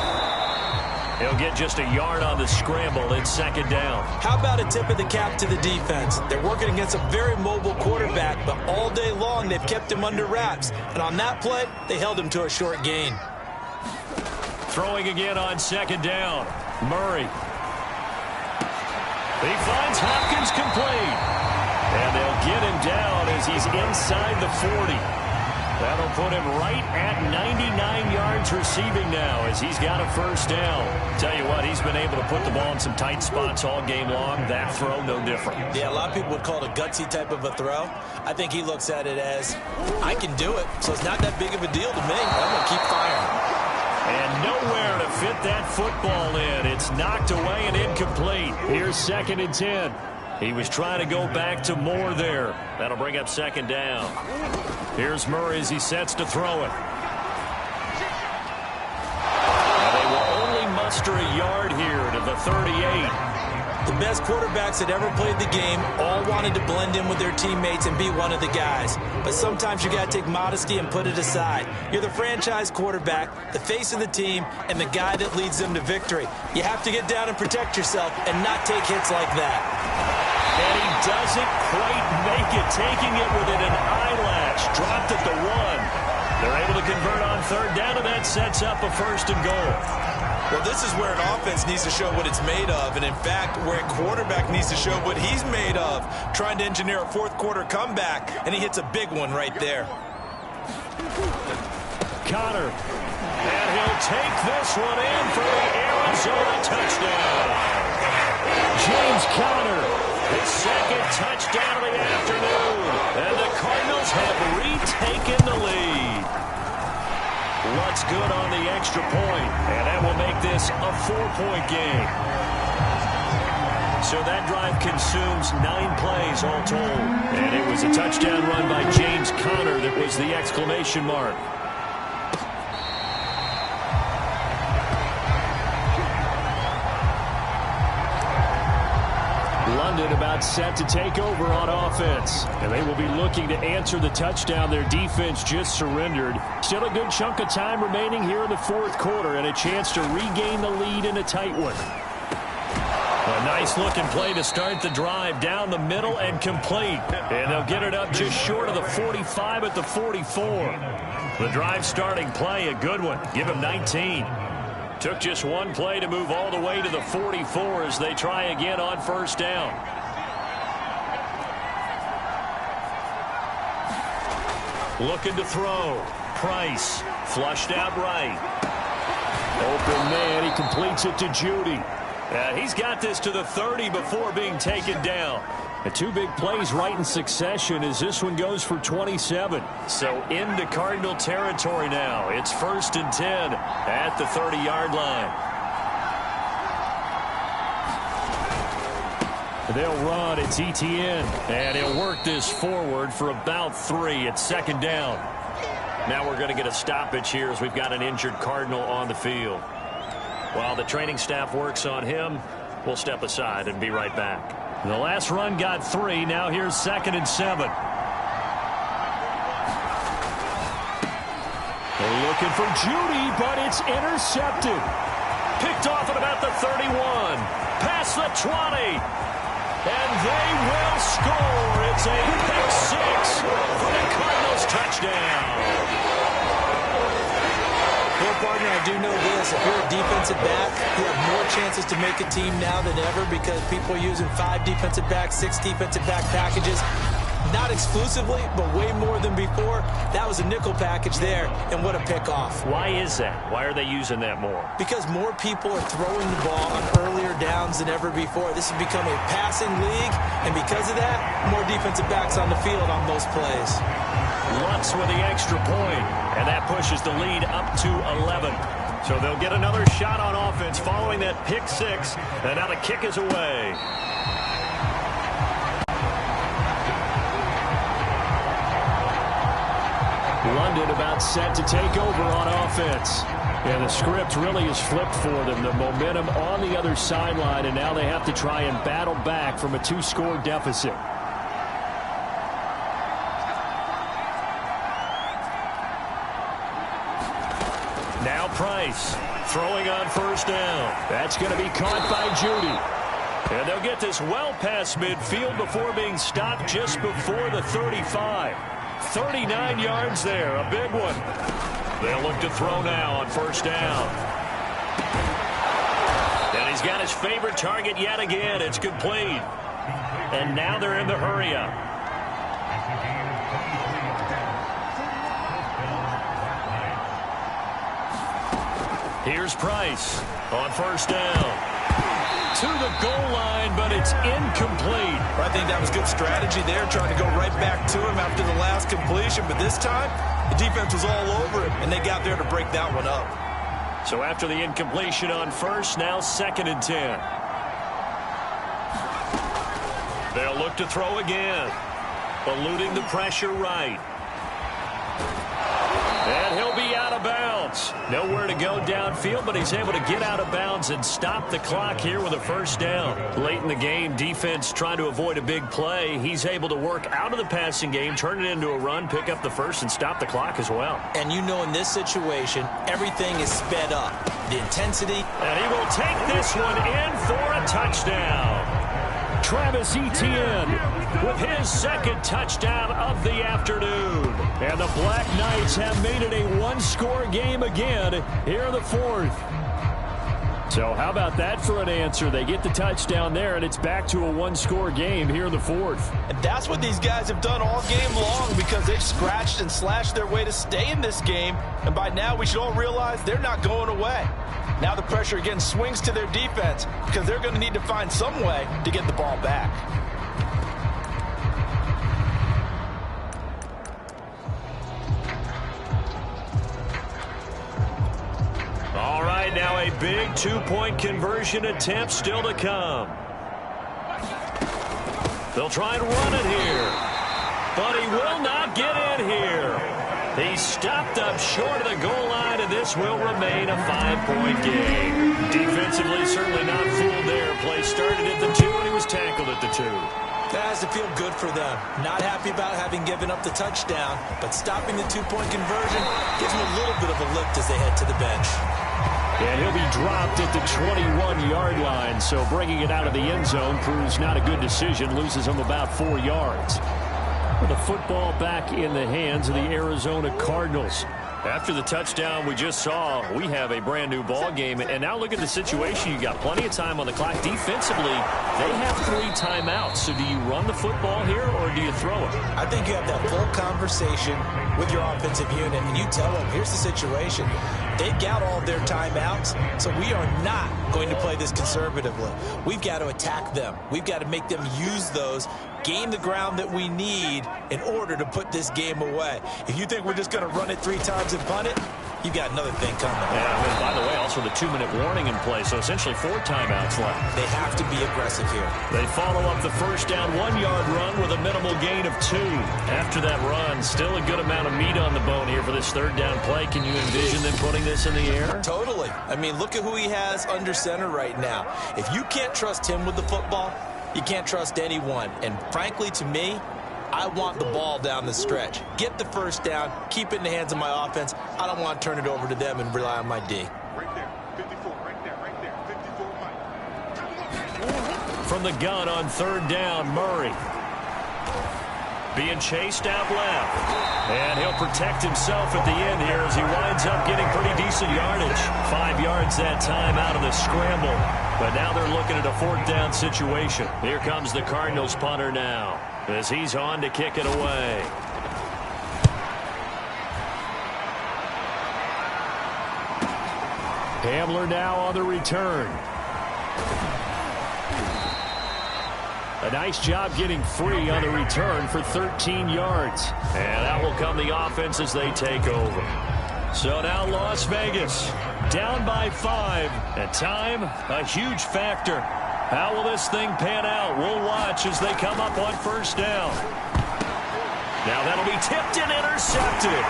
He'll get just a yard on the scramble in second down. How about a tip of the cap to the defense? They're working against a very mobile quarterback, but all day long they've kept him under wraps. And on that play, they held him to a short gain. Throwing again on second down. Murray. He finds Hopkins complete. And they'll get him down as he's inside the 40. That'll put him right at 99 yards receiving now as he's got a first down. Tell you what, he's been able to put the ball in some tight spots all game long. That throw, no different. Yeah, a lot of people would call it a gutsy type of a throw. I think he looks at it as, I can do it, so it's not that big of a deal to me. I'm going to keep firing. And nowhere to fit that football in. It's knocked away and incomplete. Here's 2nd and 10. He was trying to go back to Moore there. That'll bring up second down. Here's Murray as he sets to throw it. Now they will only muster a yard here to the 38. The best quarterbacks that ever played the game all wanted to blend in with their teammates and be one of the guys. But sometimes you got to take modesty and put it aside. You're the franchise quarterback, the face of the team, and the guy that leads them to victory. You have to get down and protect yourself and not take hits like that. And he doesn't quite make it, taking it within an eyelash. Dropped at the 1. They're able to convert on third down, and that sets up a 1st and goal. Well, this is where an offense needs to show what it's made of, and in fact, where a quarterback needs to show what he's made of, trying to engineer a fourth quarter comeback, and he hits a big one right there. Connor, and he'll take this one in for the Arizona touchdown. James Conner, his 2nd touchdown of the afternoon, and the Cardinals have retaken the lead. What's good on the extra point, and that will make this a 4-point game. So that drive consumes 9 plays all told. And it was a touchdown run by James Conner that was the exclamation mark. London about set to take over on offense. And they will be looking to answer the touchdown their defense just surrendered. Still a good chunk of time remaining here in the fourth quarter and a chance to regain the lead in a tight one. A nice-looking play to start the drive down the middle and complete. And they'll get it up just short of the 45 at the 44. The drive starting play, a good one. Give him 19. Took just one play to move all the way to the 44 as they try again on first down. Looking to throw. Price flushed out right. Open man. He completes it to Judy. He's got this to the 30 before being taken down. The 2 big plays right in succession as this one goes for 27. So into Cardinal territory now. It's 1st and 10 at the 30-yard line. They'll run. It's Etienne. And he'll work this forward for about 3. It's 2nd down. Now we're going to get a stoppage here as we've got an injured Cardinal on the field. While the training staff works on him, we'll step aside and be right back. The last run got 3. Now here's 2nd and 7. They're looking for Judy, but it's intercepted. Picked off at about the 31. Past the 20. And they will score. It's a pick 6 for the Cardinals touchdown. Well, partner, I do know this. If you're a defensive back, you have more chances to make a team now than ever because people are using 5 defensive backs, 6 defensive back packages. Not exclusively, but way more than before. That was a nickel package there, and what a pickoff. Why is that? Why are they using that more? Because more people are throwing the ball on earlier downs than ever before. This has become a passing league, and because of that, more defensive backs on the field on most plays. Lutz with the extra point, and that pushes the lead up to 11. So they'll get another shot on offense following that pick 6, and now the kick is away. London about set to take over on offense. And the script really is flipped for them. The momentum on the other sideline, and now they have to try and battle back from a 2-score deficit. Now Price throwing on first down. That's going to be caught by Judy. And they'll get this well past midfield before being stopped just before the 35. 39 yards there, a big one. They'll look to throw now on first down. And he's got his favorite target yet again. It's complete. And now they're in the hurry-up. Here's Price on first down. To the goal line, but it's incomplete. I think that was good strategy there, trying to go right back to him after the last completion. But this time, the defense was all over him, and they got there to break that one up. So after the incompletion on first, now 2nd and 10. They'll look to throw again. Eluding the pressure right. And he'll be out of bounds. Nowhere to go downfield, but he's able to get out of bounds and stop the clock here with a first down. Late in the game, defense trying to avoid a big play. He's able to work out of the passing game, turn it into a run, pick up the first, and stop the clock as well. And you know in this situation, everything is sped up. The intensity. And he will take this one in for a touchdown. Travis Etienne with his 2nd touchdown of the afternoon. And the Black Knights have made it a 1-score game again here in the 4th. So how about that for an answer? They get the touchdown there, and it's back to a 1-score game here in the 4th. And that's what these guys have done all game long, because they've scratched and slashed their way to stay in this game. And by now, we should all realize they're not going away. Now the pressure again swings to their defense, because they're going to need to find some way to get the ball back. All right, now a big 2-point conversion attempt still to come. They'll try and run it here, but he will not get in here. He's stopped up short of the goal line, and this will remain a 5-point game. Defensively, certainly not fooled there. Play started at the 2, and he was tackled at the 2. That has to feel good for them. Not happy about having given up the touchdown, but stopping the 2-point conversion gives them a little bit of a lift as they head to the bench. And he'll be dropped at the 21-yard line, so bringing it out of the end zone proves not a good decision. Loses him about 4 yards. The football back in the hands of the Arizona Cardinals. After the touchdown we just saw, we have a brand new ball game. And now look at the situation. You got plenty of time on the clock. Defensively, they have 3 timeouts. So do you run the football here or do you throw it? I think you have that full conversation with your offensive unit, and you tell them, here's the situation. They've got all their timeouts, so we are not going to play this conservatively. We've got to attack them. We've got to make them use those, gain the ground that we need in order to put this game away. If you think we're just going to run it 3 times and punt it, you got another thing coming. Yeah, and by the way, also the 2-minute warning in play, so essentially 4 timeouts left. They have to be aggressive here. They follow up the first down 1-yard run with a minimal gain of 2. After that run, still a good amount of meat on the bone here for this 3rd down play. Can you envision them putting this in the air? Totally. I mean, look at who he has under center right now. If you can't trust him with the football, you can't trust anyone. And frankly, to me, I want the ball down the stretch. Get the first down, keep it in the hands of my offense. I don't want to turn it over to them and rely on my D. Right there, 54, right there, 54, Mike. From the gun on 3rd down, Murray. Being chased out left. And he'll protect himself at the end here as he winds up getting pretty decent yardage. 5 yards that time out of the scramble. But now they're looking at a 4th down situation. Here comes the Cardinals punter now, as he's on to kick it away. Hamler now on the return. A nice job getting free on the return for 13 yards. And that will come the offense as they take over. So now Las Vegas down by 5. And time, a huge factor. How will this thing pan out? We'll watch as they come up on first down. Now that'll be tipped and intercepted.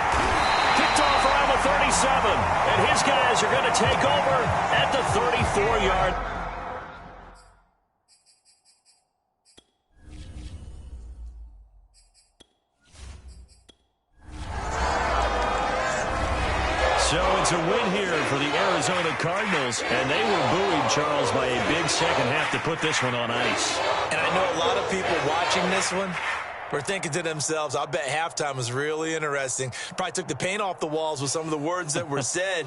Picked off around the 37. And his guys are going to take over at the 34-yard. So it's a win here for the Arizona Cardinals, and they were buoyed, Charles, by a big second half to put this one on ice. And I know a lot of people watching this one were thinking to themselves, I bet halftime was really interesting. Probably took the paint off the walls with some of the words that were said.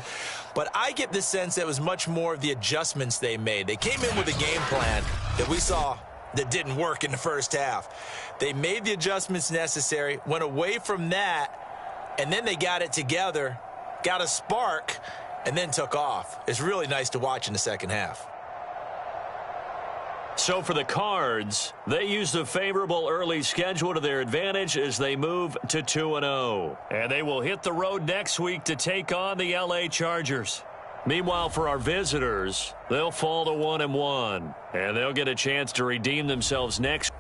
But I get the sense that it was much more of the adjustments they made. They came in with a game plan that we saw that didn't work in the first half. They made the adjustments necessary, went away from that, and then they got it together, got a spark, and then took off. It's really nice to watch in the second half. So for the Cards, they used a favorable early schedule to their advantage as they move to 2-0. And they will hit the road next week to take on the LA Chargers. Meanwhile, for our visitors, they'll fall to 1-1. And they'll get a chance to redeem themselves next.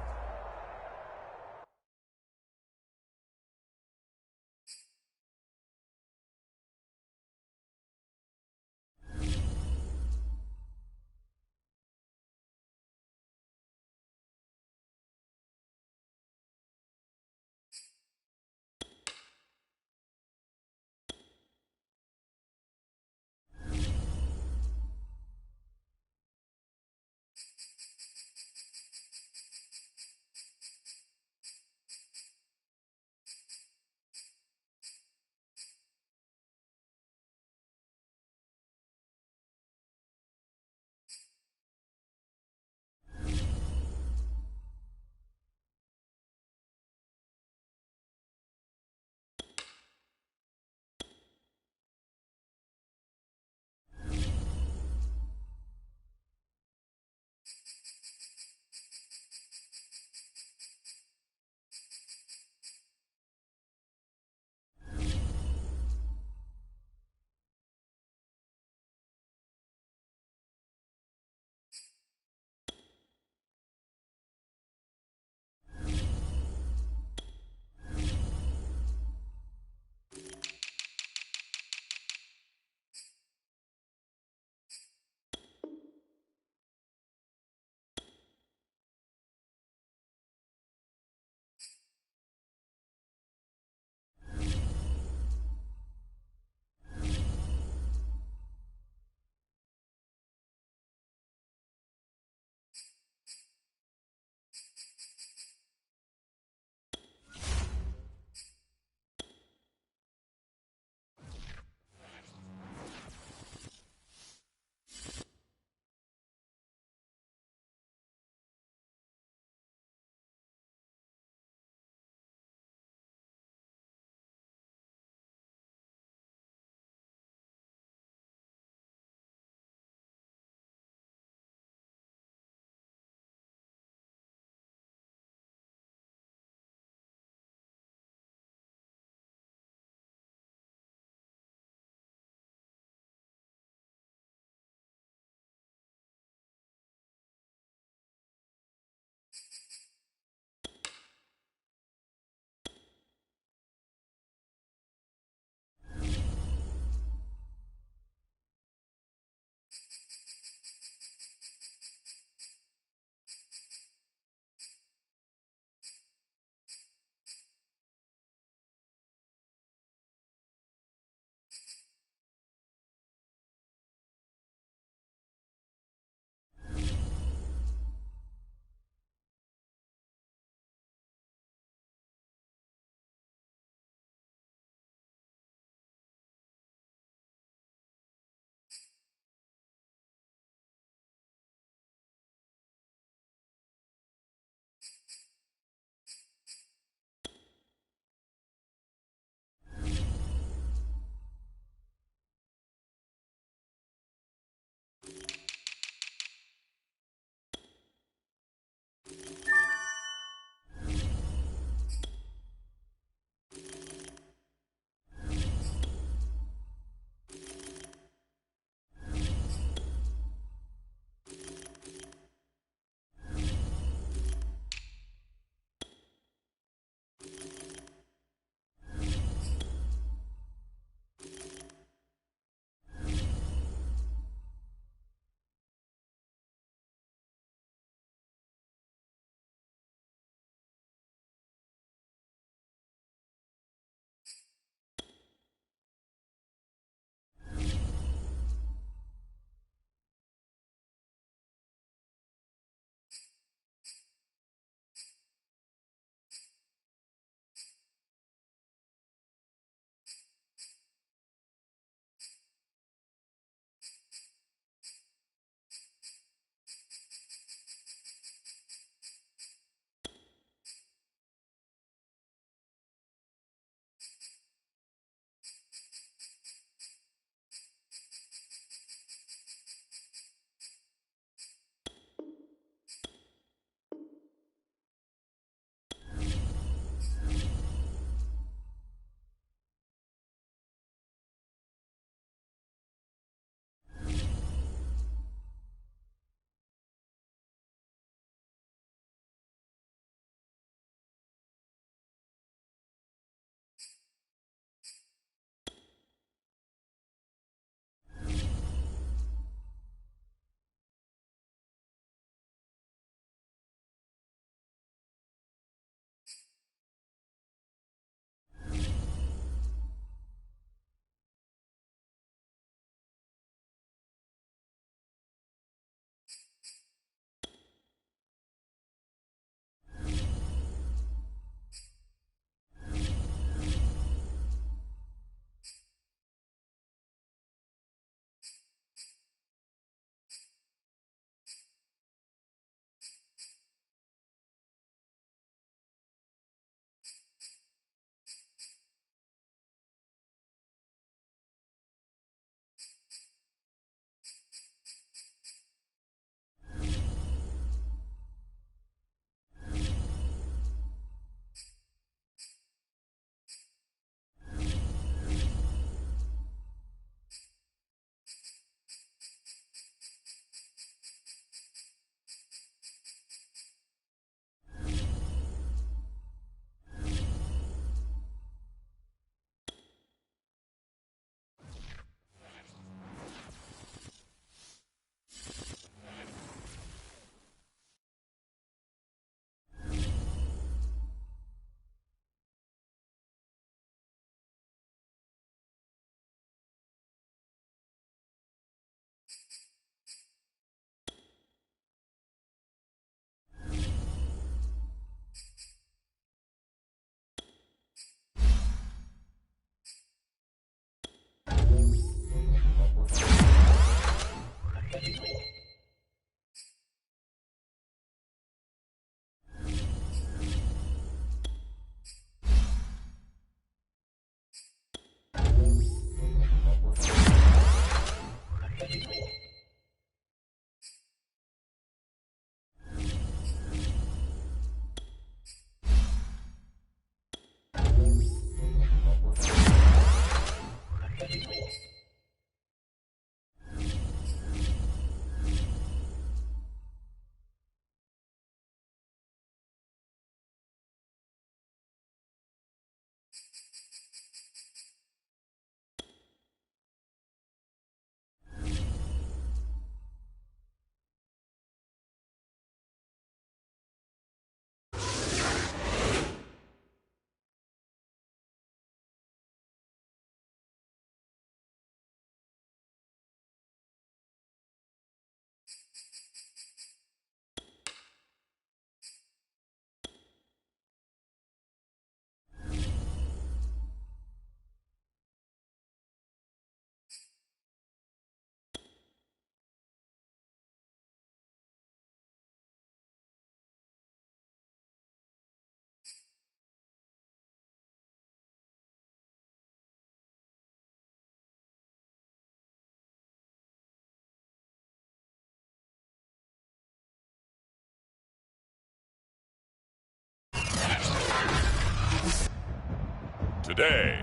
today,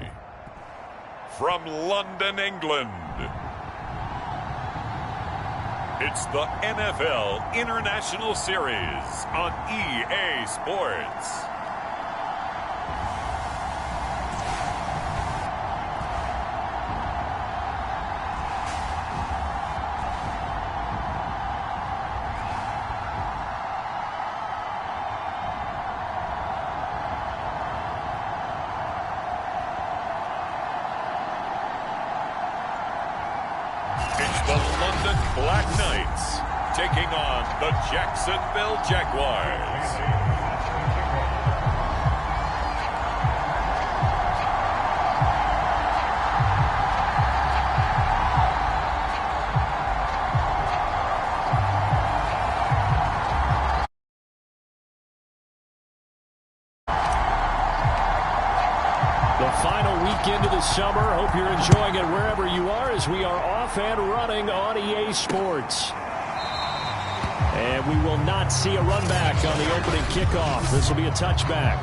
from London, England, it's the NFL International Series on EA Sports. It's the London Black Knights taking on the Jacksonville Jaguars. The final weekend of the summer. Hope you're enjoying it wherever you are as we are off and running on EA Sports. And we will not see a run back on the opening kickoff. This will be a touchback.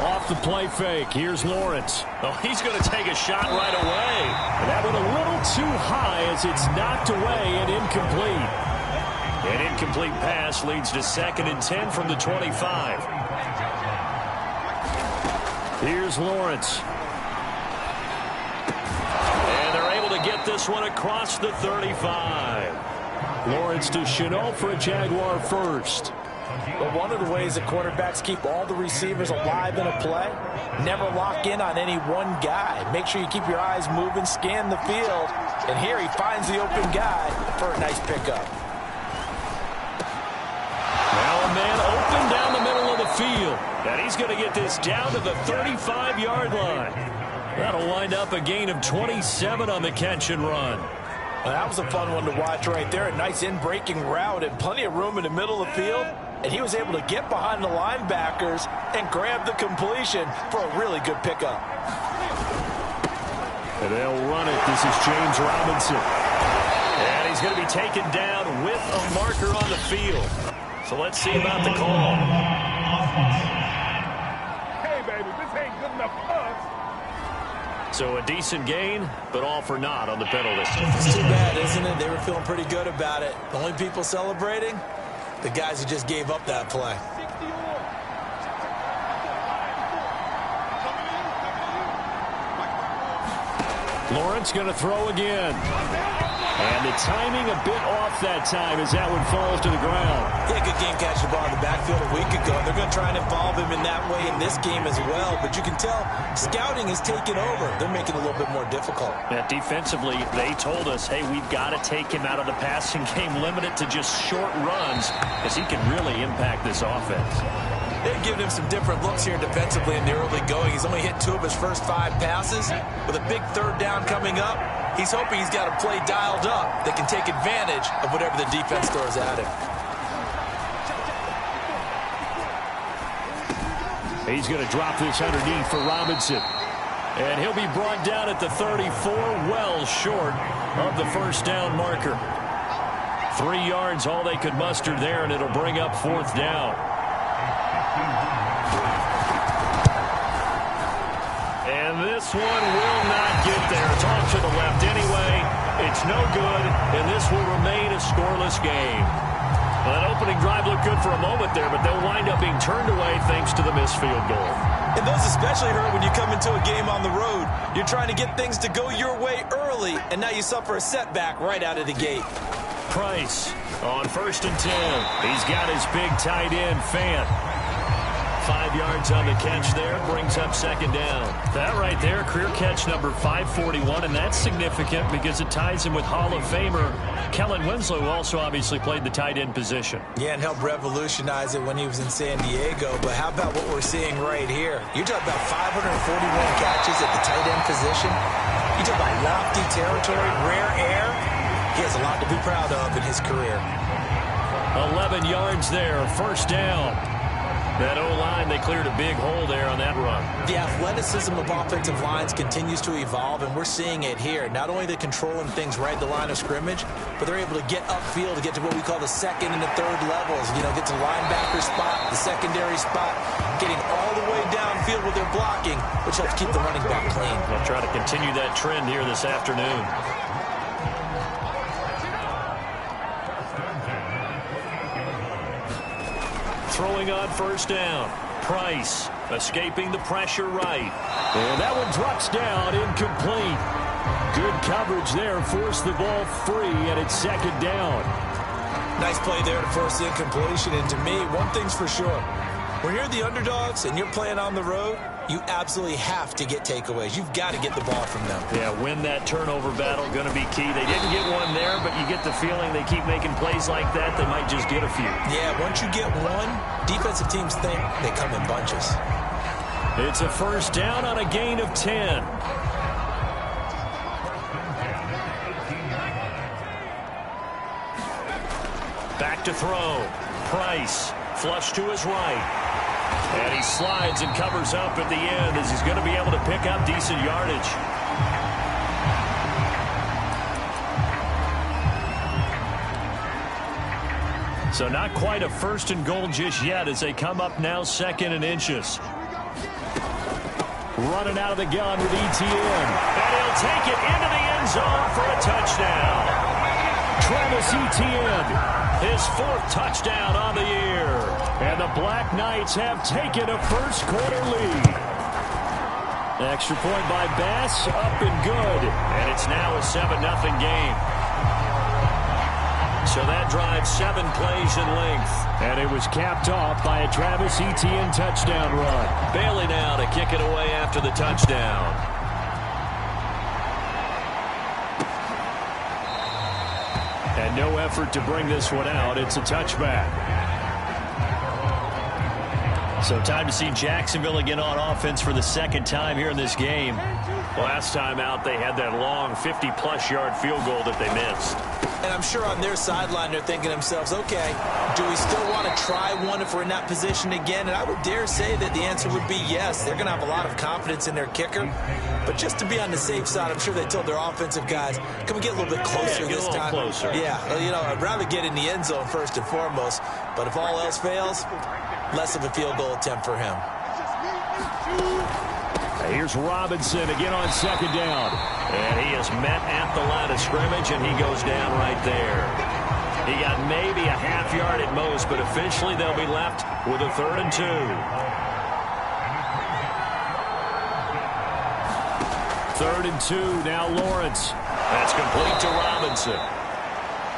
Off the play fake. Here's Lawrence. Oh, he's going to take a shot right away. And that went a little too high as it's knocked away and incomplete. An incomplete pass leads to 2nd and 10 from the 25. Here's Lawrence. And they're able to get this one across the 35. Lawrence to Chenault for a Jaguar first. But one of the ways that quarterbacks keep all the receivers alive in a play, never lock in on any one guy. Make sure you keep your eyes moving, scan the field. And here he finds the open guy for a nice pickup. Now a man open down the middle of the field. And he's going to get this down to the 35-yard line. That'll wind up a gain of 27 on the catch and run. Well, that was a fun one to watch right there. A nice in-breaking route and plenty of room in the middle of the field. And he was able to get behind the linebackers and grab the completion for a really good pickup. And they'll run it. This is James Robinson. And he's going to be taken down with a marker on the field. So let's see about the call. Hey, baby, this ain't good enough for us. So a decent gain, but all for naught on the penalty. It's too bad, isn't it? They were feeling pretty good about it. The only people celebrating, the guys who just gave up that play. Lawrence going to throw again. And the timing a bit off that time as that one falls to the ground. Yeah, good game catching the ball in the backfield a week ago. They're going to try and involve him in that way in this game as well. But you can tell scouting is taking over. They're making it a little bit more difficult. Yeah, defensively, they told us, hey, we've got to take him out of the passing game, limit it to just short runs, as he can really impact this offense. They've given him some different looks here defensively in the early going. He's only hit 2 of his first 5 passes. With a big 3rd down coming up, he's hoping he's got a play dialed up that can take advantage of whatever the defense throws at him. He's going to drop this underneath for Robinson. And he'll be brought down at the 34, well short of the first down marker. 3 yards, all they could muster there, and it'll bring up 4th down. And this one will not get there. It's off to the left anyway. It's no good, and this will remain a scoreless game. Well, that opening drive looked good for a moment there, but they'll wind up being turned away thanks to the missed field goal. And those especially hurt when you come into a game on the road. You're trying to get things to go your way early, and now you suffer a setback right out of the gate. Price on 1st and 10. He's got his big tight end, Fant. 5 yards on the catch there, brings up 2nd down. That right there, career catch number 541, and that's significant because it ties him with Hall of Famer Kellen Winslow, who also obviously played the tight end position. Yeah, and helped revolutionize it when he was in San Diego. But how about what we're seeing right here? You're talking about 541 catches at the tight end position. You talk about lofty territory, rare air. He has a lot to be proud of in his career. 11 yards there, 1st down. That O-line, they cleared a big hole there on that run. The athleticism of offensive lines continues to evolve, and we're seeing it here. Not only they're controlling things right at the line of scrimmage, but they're able to get upfield to get to what we call the second and the third levels. You know, get to linebacker spot, the secondary spot, getting all the way downfield with their blocking, which helps keep the running back clean. They'll try to continue that trend here this afternoon. Throwing on first down. Price escaping the pressure right. And that one drops down, incomplete. Good coverage there, forced the ball free, and it's second down. Nice play there to force the incompletion. And to me, one thing's for sure. When you're the underdogs and you're playing on the road, you absolutely have to get takeaways. You've got to get the ball from them. Yeah, win that turnover battle, going to be key. They didn't get one there, but you get the feeling they keep making plays like that, they might just get a few. Yeah, once you get one, defensive teams think they come in bunches. It's a first down on a gain of 10. Back to throw. Price, flush to his right. And he slides and covers up at the end as he's going to be able to pick up decent yardage. So not quite a first and goal just yet as they come up now second and inches. Running out of the gun with ETN. And he'll take it into the end zone for a touchdown. Travis Etienne. His fourth touchdown on the year. And the Black Knights have taken a first-quarter lead. Extra point by Bass, up and good. And it's now a 7-0 game. So that drives 7 plays in length. And it was capped off by a Travis Etienne touchdown run. Bailey now to kick it away after the touchdown. And no effort to bring this one out. It's a touchback. So time to see Jacksonville again on offense for the second time here in this game. Last time out, they had that long 50-plus yard field goal that they missed. And I'm sure on their sideline they're thinking to themselves, okay, do we still want to try one if we're in that position again? And I would dare say that the answer would be yes. They're going to have a lot of confidence in their kicker. But just to be on the safe side, I'm sure they told their offensive guys, can we get a little bit closer this time? Closer. Yeah, you know, I'd rather get in the end zone first and foremost. But if all else fails, less of a field goal attempt for him. Here's Robinson again on second down. And he is met at the line of scrimmage, and he goes down right there. He got maybe a half yard at most, but officially they'll be left with a 3rd and 2. 3rd and 2, now Lawrence. That's complete to Robinson.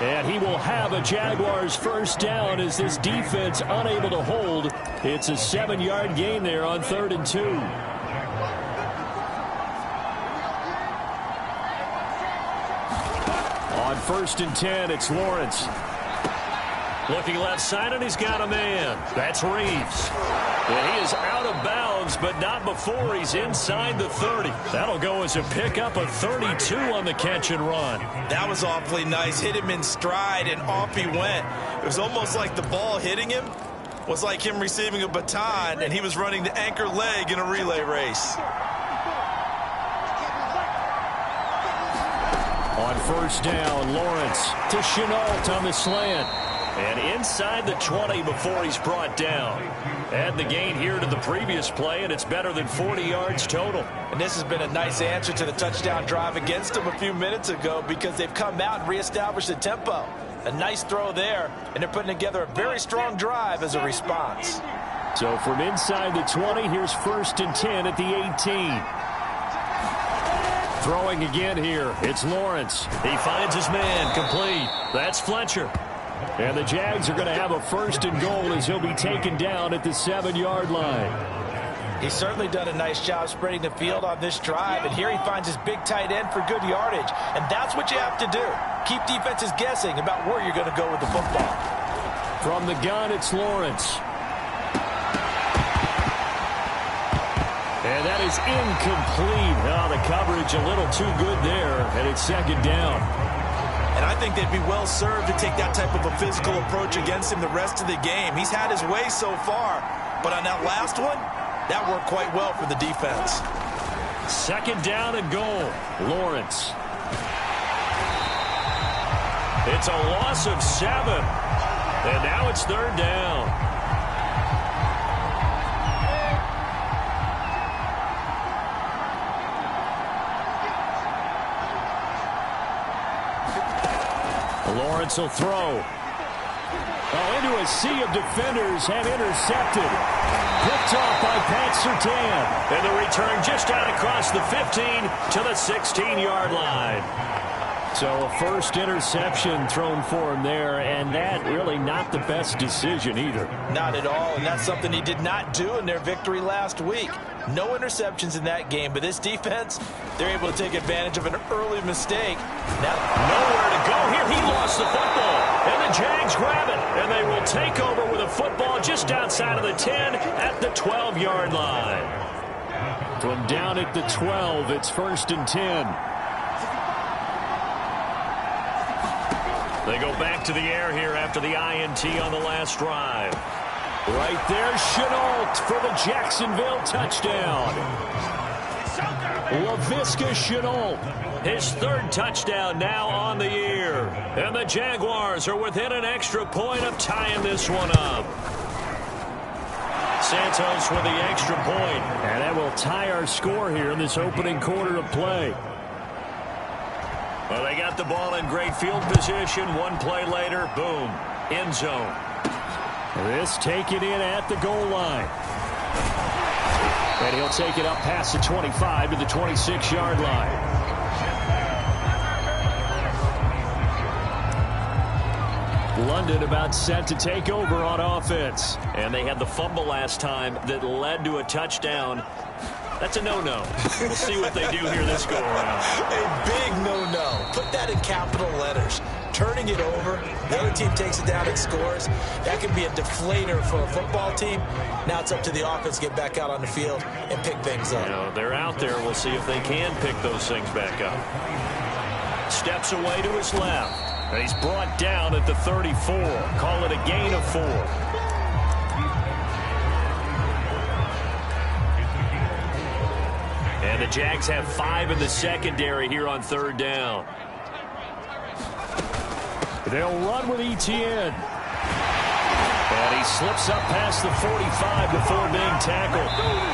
And he will have a Jaguars first down as this defense unable to hold. It's a 7-yard gain there on 3rd and 2. On 1st and 10, it's Lawrence. Looking left side, and he's got a man. That's Reeves. And he is out of bounds, but not before he's inside the 30. That'll go as a pickup of 32 on the catch and run. That was awfully nice. Hit him in stride, and off he went. It was almost like the ball hitting him was like him receiving a baton, and he was running the anchor leg in a relay race. On first down, Lawrence to Chenault on the slant. And inside the 20 before he's brought down. Add the gain here to the previous play, and it's better than 40 yards total. And this has been a nice answer to the touchdown drive against them a few minutes ago because they've come out and reestablished the tempo. A nice throw there, and they're putting together a very strong drive as a response. So from inside the 20, here's 1st and 10 at the 18. Throwing again here, it's Lawrence. He finds his man, complete. That's Fletcher. And the Jags are going to have a 1st and goal as he'll be taken down at the 7-yard line. He's certainly done a nice job spreading the field on this drive, and here he finds his big tight end for good yardage. And that's what you have to do. Keep defenses guessing about where you're going to go with the football. From the gun, it's Lawrence. And that is incomplete. Oh, the coverage a little too good there, and it's 2nd down. And I think they'd be well served to take that type of a physical approach against him the rest of the game. He's had his way so far, but on that last one, that worked quite well for the defense. Second down and goal. Lawrence. It's a loss of 7. And now it's third down. Lawrence will throw. Oh, into a sea of defenders and intercepted. Picked off by Pat Surtain. And the return just out across the 15 to the 16-yard line. So a first interception thrown for him there, and that really not the best decision either. Not at all, and that's something he did not do in their victory last week. No interceptions in that game, but this defense, they're able to take advantage of an early mistake. Now, nowhere to go here. He lost the football, and the Jags grab it, and they will take over with a football just outside of the 10 at the 12-yard line. From down at the 12, it's 1st and 10. They go back to the air here after the INT on the last drive. Right there, Chenault for the Jacksonville touchdown. Laviska Chenault, his 3rd touchdown now on the year. And the Jaguars are within an extra point of tying this one up. Santos with the extra point. And that will tie our score here in this opening quarter of play. Well, they got the ball in great field position. One play later, boom, end zone. This taken in at the goal line. And he'll take it up past the 25 to the 26-yard line. London about set to take over on offense. And they had the fumble last time that led to a touchdown. That's a no-no. We'll see what they do here this go-around. A big no-no. Put that in capital letters. Turning it over, the other team takes it down and scores. That can be a deflator for a football team. Now it's up to the offense to get back out on the field and pick things up. You know, they're out there. We'll see if they can pick those things back up. Steps away to his left. And he's brought down at the 34. Call it a gain of 4. And the Jags have 5 in the secondary here on 3rd down. They'll run with Etienne. And he slips up past the 45 before being tackled.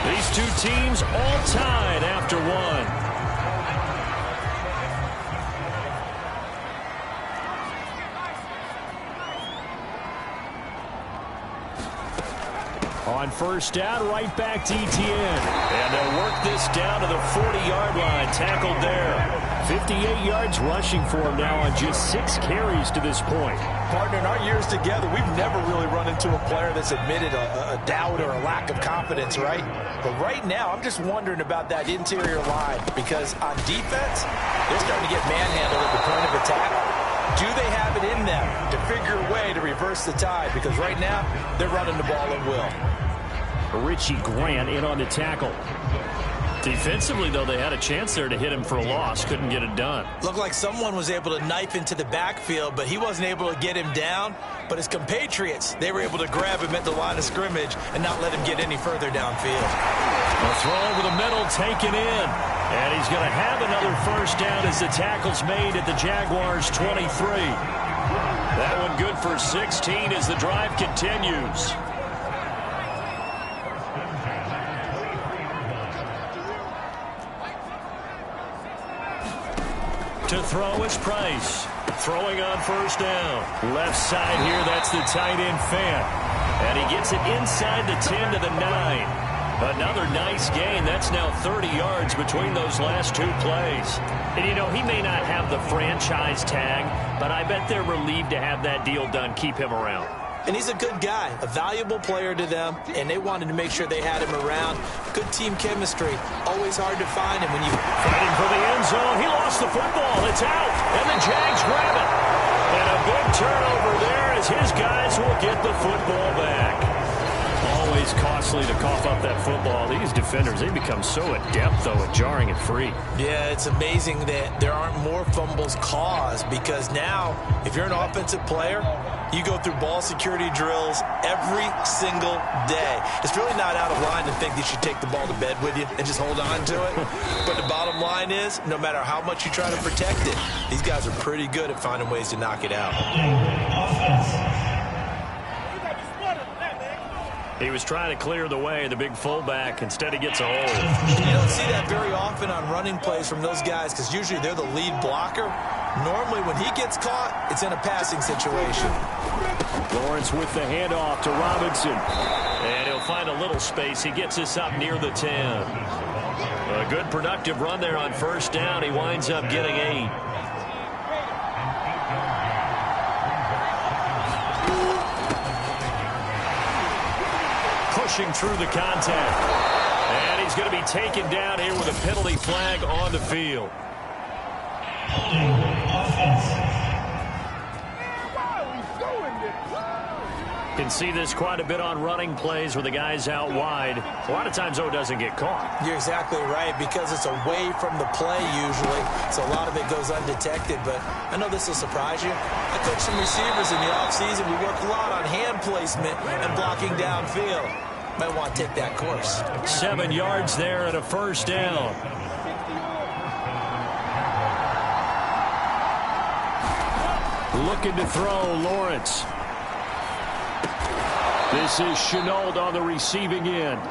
These two teams all tied after 1. On 1st down, right back to Etienne. And they'll work this down to the 40-yard line. Tackled there. 58 yards rushing for him now on just 6 carries to this point. Partner, in our years together, we've never really run into a player that's admitted a doubt or a lack of confidence, right? But right now, I'm just wondering about that interior line, because on defense, they're starting to get manhandled at the point of attack. Do they have it in them to figure a way to reverse the tide? Because right now, they're running the ball at will. Richie Grant in on the tackle. Defensively, though, they had a chance there to hit him for a loss. Couldn't get it done. Looked like someone was able to knife into the backfield, but he wasn't able to get him down. But his compatriots, they were able to grab him at the line of scrimmage and not let him get any further downfield. A throw over the middle taken in. And he's going to have another 1st down as the tackle's made at the Jaguars' 23. That one good for 16 as the drive continues. To throw is Price. Throwing on 1st down. Left side here, that's the tight end Fant. And he gets it inside the 10 to the 9. Another nice gain. That's now 30 yards between those last 2 plays. And, you know, he may not have the franchise tag, but I bet they're relieved to have that deal done, keep him around. And he's a good guy, a valuable player to them, and they wanted to make sure they had him around. Good team chemistry. Always hard to find him when you... Fighting for the end zone. He lost the football. It's out, and the Jags grab it. And a big turnover there as his guys will get the football back. Always always costly to cough up that football. These defenders, they become so adept, though, at jarring it free. Yeah, it's amazing that there aren't more fumbles caused, because now, if you're an offensive player, you go through ball security drills every single day. It's really not out of line to think that you should take the ball to bed with you and just hold on to it. But the bottom line is, no matter how much you try to protect it, these guys are pretty good at finding ways to knock it out. He was trying to clear the way, the big fullback. Instead, he gets a hold. You don't see that very often on running plays from those guys, because usually they're the lead blocker. Normally, when he gets caught, it's in a passing situation. Lawrence with the handoff to Robinson. And he'll find a little space. He gets us up near the 10. A good productive run there on first down. He winds up getting 8. Pushing through the contact. And he's going to be taken down here with a penalty flag on the field. Can see this quite a bit on running plays where the guy's out wide. A lot of times, though, it doesn't get caught. You're exactly right, because it's away from the play usually, so a lot of it goes undetected. But I know this will surprise you. I coach some receivers in the offseason. We work a lot on hand placement and blocking downfield. Might want to take that course. 7 yards there and a first down. Looking to throw, Lawrence. This is Chenault on the receiving end.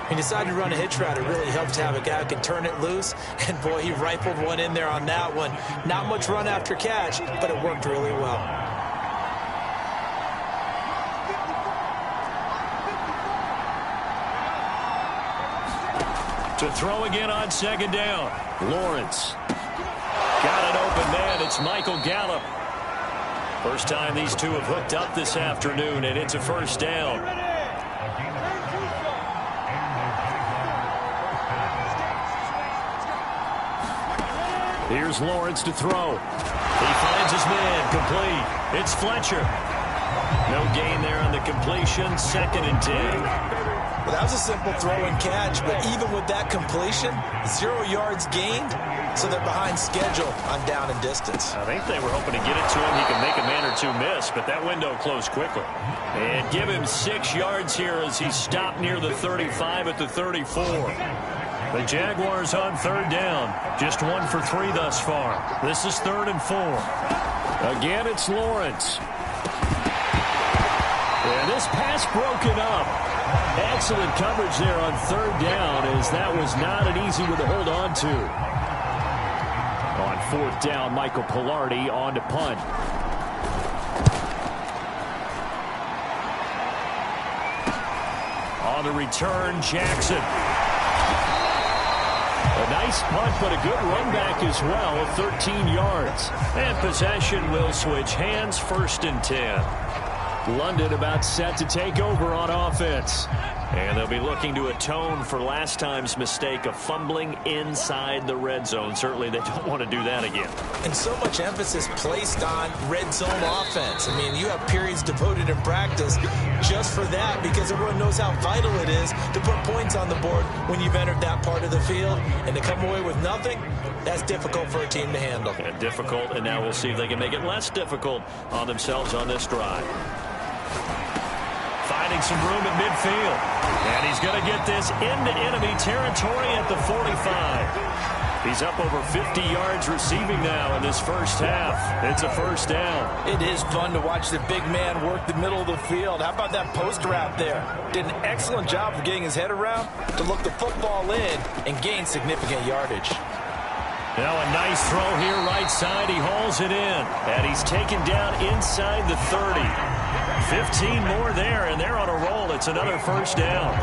He decided to run a hitch route. It really helps to have a guy who can turn it loose. And, boy, he rifled one in there on that one. Not much run after catch, but it worked really well. To throw again on second down. Lawrence. Got an open man. It's Michael Gallup. First time these two have hooked up this afternoon, and it's a first down. Here's Lawrence to throw. He finds his man, complete. It's Fletcher. No gain there on the completion, 2nd and 10. Well, that was a simple throw and catch, but even with that completion, 0 yards gained, so they're behind schedule on down and distance. I think they were hoping to get it to him. He could make a man or two miss, but that window closed quickly. And give him 6 yards here as he stopped near the 35 at the 34. The Jaguars on third down. Just 1 for 3 thus far. This is 3rd and 4. Again, it's Lawrence. And this pass broken up. Excellent coverage there on third down, as that was not an easy one to hold on to. On 4th down, Michael Pilardi on to punt. On the return, Jackson. A nice punt, but a good run back as well, 13 yards. And possession will switch hands, 1st and 10. London about set to take over on offense. And they'll be looking to atone for last time's mistake of fumbling inside the red zone. Certainly they don't want to do that again. And so much emphasis placed on red zone offense. I mean, you have periods devoted in practice just for that, because everyone knows how vital it is to put points on the board when you've entered that part of the field. And to come away with nothing, that's difficult for a team to handle. And difficult, and now we'll see if they can make it less difficult on themselves on this drive. Finding some room at midfield. And he's going to get this into enemy territory at the 45. He's up over 50 yards receiving now in this first half. It's a first down. It is fun to watch the big man work the middle of the field. How about that post route there? Did an excellent job of getting his head around to look the football in and gain significant yardage. Now a nice throw here right side. He hauls it in. And he's taken down inside the 30. 15 more there, and they're on a roll. It's another first down.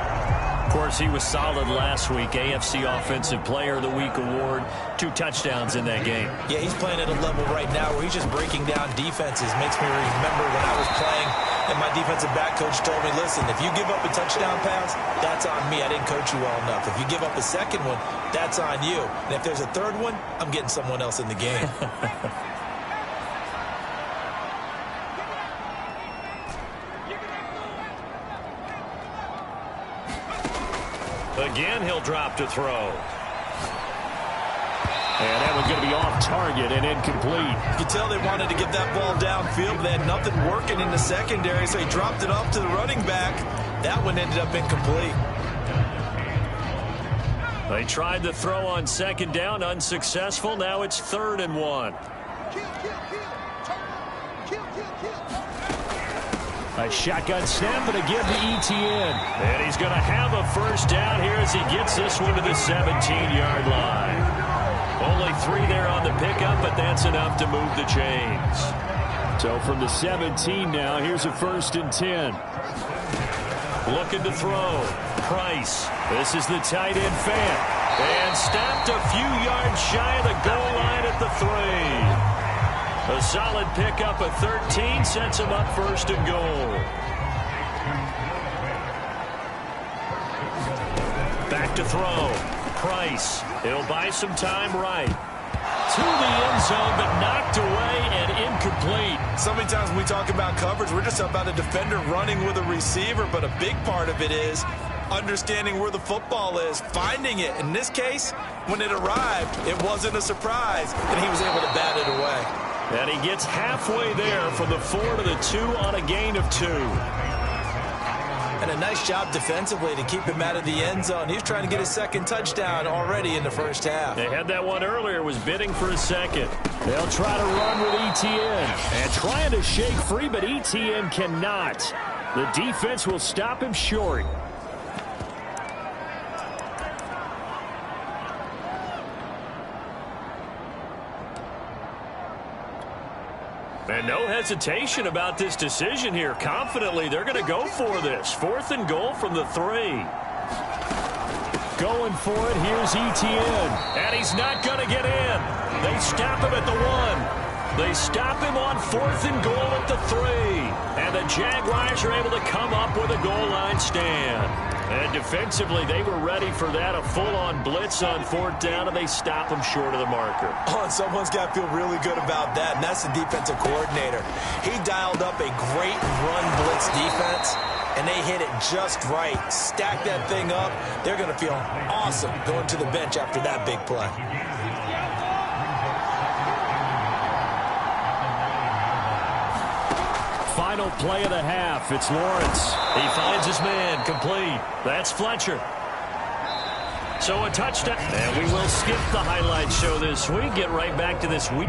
Of course, he was solid last week. AFC Offensive Player of the Week award. 2 touchdowns in that game. Yeah, he's playing at a level right now where he's just breaking down defenses. Makes me remember when I was playing and my defensive back coach told me, listen, if you give up a touchdown pass, that's on me. I didn't coach you well enough. If you give up a second one, that's on you. And if there's a third one, I'm getting someone else in the game. Again, he'll drop to throw. And that one's going to be off target and incomplete. You can tell they wanted to get that ball downfield, but they had nothing working in the secondary, so he dropped it off to the running back. That one ended up incomplete. They tried to throw on second down, unsuccessful. Now it's 3rd and 1. A shotgun snap and again to Etienne. And he's going to have a first down here as he gets this one to the 17-yard line. Only 3 there on the pickup, but that's enough to move the chains. So from the 17 now, here's a 1st and 10. Looking to throw. Price. This is the tight end fan. And stopped a few yards shy of the goal line at the 3. A solid pickup of 13 sets him up 1st and goal. Back to throw. Price. He'll buy some time right. To the end zone, but knocked away and incomplete. So many times when we talk about coverage, we're just about a defender running with a receiver, but a big part of it is understanding where the football is, finding it. In this case, when it arrived, it wasn't a surprise, and he was able to bat it away. And he gets halfway there from the 4 to the 2 on a gain of 2. And a nice job defensively to keep him out of the end zone. He was trying to get his 2nd touchdown already in the 1st half. They had that one earlier, was bidding for a 2nd. They'll try to run with Etienne. And trying to shake free, but Etienne cannot. The defense will stop him short. And no hesitation about this decision here. Confidently, they're going to go for this. 4th and goal from the 3. Going for it, here's Etienne. And he's not going to get in. They stop him at the 1. They stop him on 4th and goal at the 3. And the Jaguars are able to come up with a goal line stand. And defensively, they were ready for that, a full-on blitz on 4th down, and they stop them short of the marker. Oh, and someone's got to feel really good about that, and that's the defensive coordinator. He dialed up a great run blitz defense, and they hit it just right. Stack that thing up. They're going to feel awesome going to the bench after that big play. Final play of the half. It's Lawrence. He finds his man. Complete. That's Fletcher. So a touchdown. And we will skip the highlight show this week. Get right back to this week.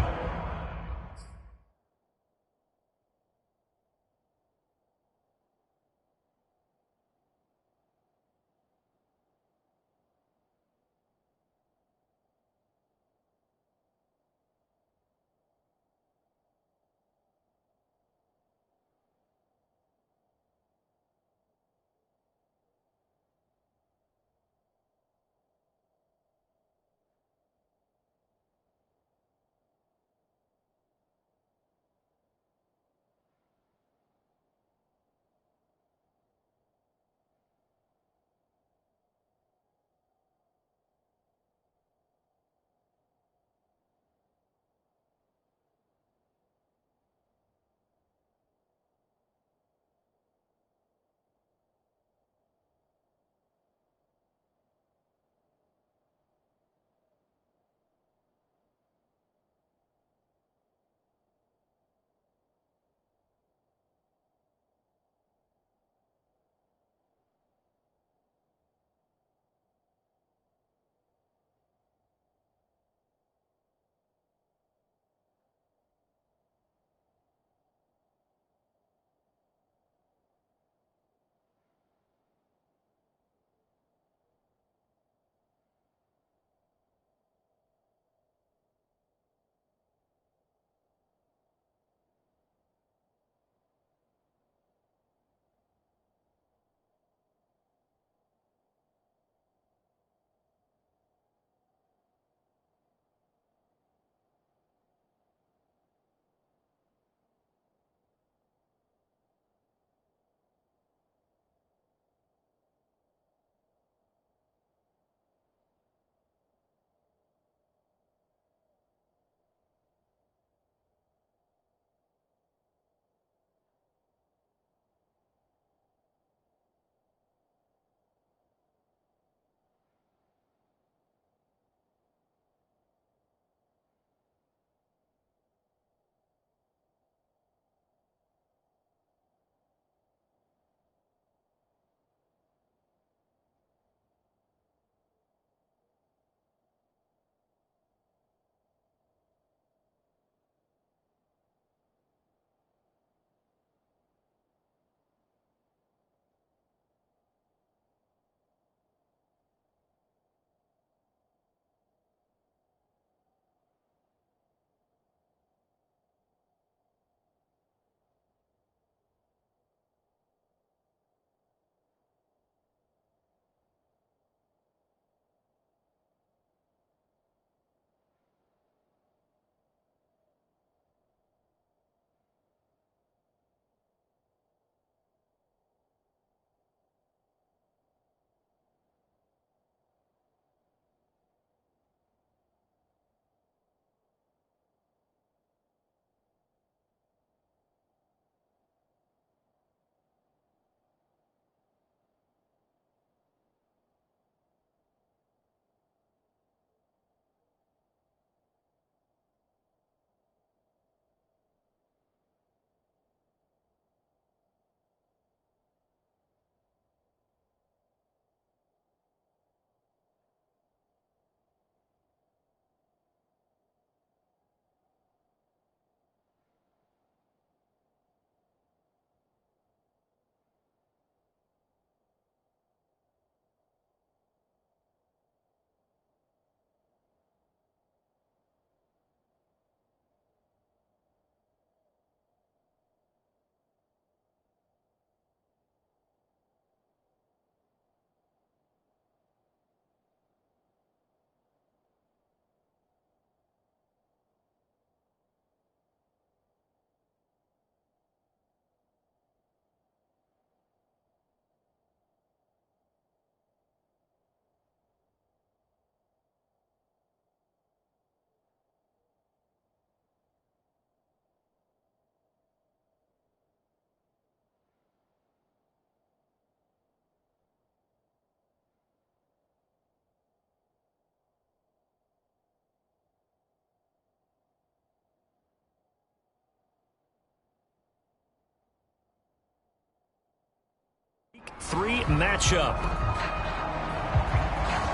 3 matchup.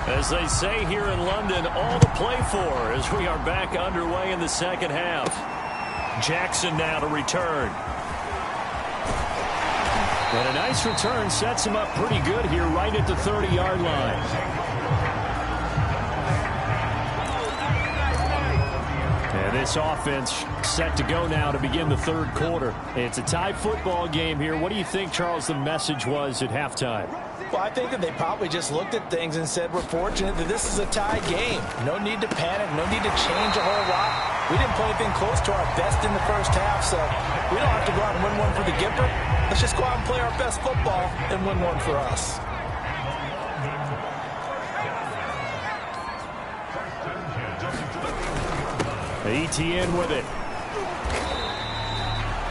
As they say here in London, all to play for as we are back underway in the second half. Jackson now to return. And a nice return sets him up pretty good here right at the 30-yard line. And this offense set to go now to begin the third quarter. It's a tie football game here. What do you think, Charles, the message was at halftime? Well, I think that they probably just looked at things and said, we're fortunate that this is a tie game. No need to panic. No need to change a whole lot. We didn't play anything close to our best in the first half, so we don't have to go out and win one for the Gipper. Let's just go out and play our best football and win one for us. ETN with it.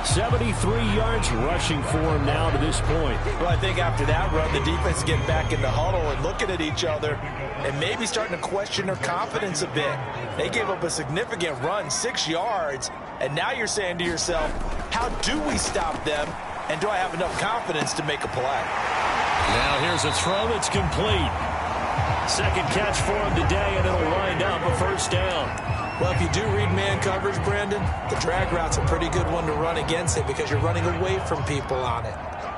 73 yards rushing for him now to this point. Well, I think after that run, the defense is getting back in the huddle and looking at each other and maybe starting to question their confidence a bit. They gave up a significant run, 6 yards, and now you're saying to yourself, how do we stop them, and do I have enough confidence to make a play? Now here's a throw that's complete. Second catch for him today, and it'll wind up a first down. Well, if you do read man coverage, Brandon, the drag route's a pretty good one to run against it because you're running away from people on it.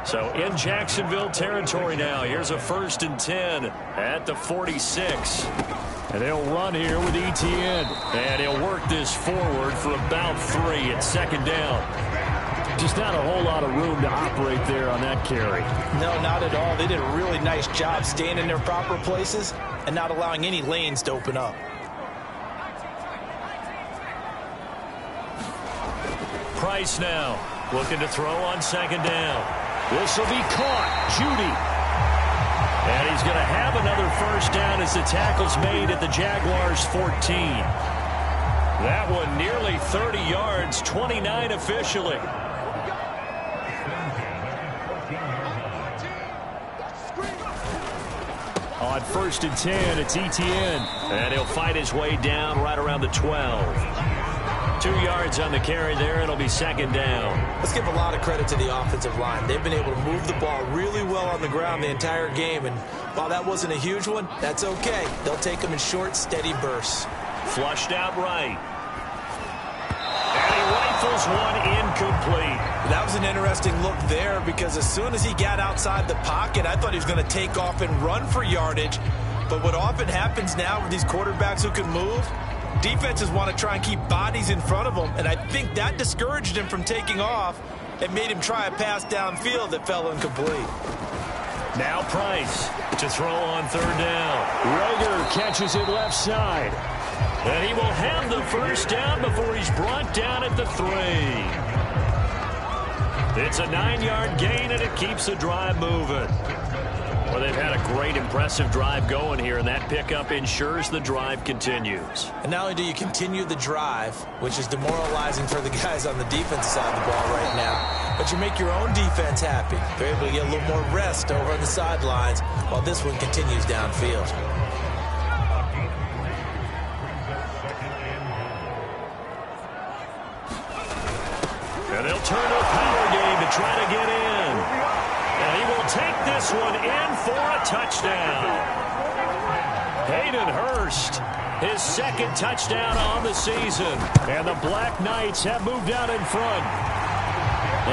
So in Jacksonville territory now, here's a 1st and 10 at the 46. And they'll run here with ETN. And he'll work this forward for about 3 at second down. Just not a whole lot of room to operate there on that carry. No, not at all. They did a really nice job staying in their proper places and not allowing any lanes to open up. Price now looking to throw on second down. This will be caught. Judy. And he's going to have another first down as the tackle's made at the Jaguars' 14. That one nearly 30 yards, 29 officially. On 1st and 10, it's ETN. And he'll fight his way down right around the 12. 2 yards on the carry there. It'll be second down. Let's give a lot of credit to the offensive line. They've been able to move the ball really well on the ground the entire game. And while that wasn't a huge one, that's okay. They'll take them in short, steady bursts. Flushed out right. And he rifles one incomplete. That was an interesting look there because as soon as he got outside the pocket, I thought he was going to take off and run for yardage. But what often happens now with these quarterbacks who can move, defenses want to try and keep bodies in front of them, and I think that discouraged him from taking off and made him try a pass downfield that fell incomplete. Now Price to throw on third down. Roger catches it left side. And he will have the first down before he's brought down at the 3. It's a 9-yard gain, and it keeps the drive moving. Well, they've had a great, impressive drive going here, and that pickup ensures the drive continues. And not only do you continue the drive, which is demoralizing for the guys on the defense side of the ball right now, but you make your own defense happy. They're able to get a little more rest over on the sidelines while this one continues downfield. And they'll turn to a power game to try to get in. And he will take this one in for a touchdown. Hayden Hurst, his second touchdown on the season. And the Black Knights have moved out in front.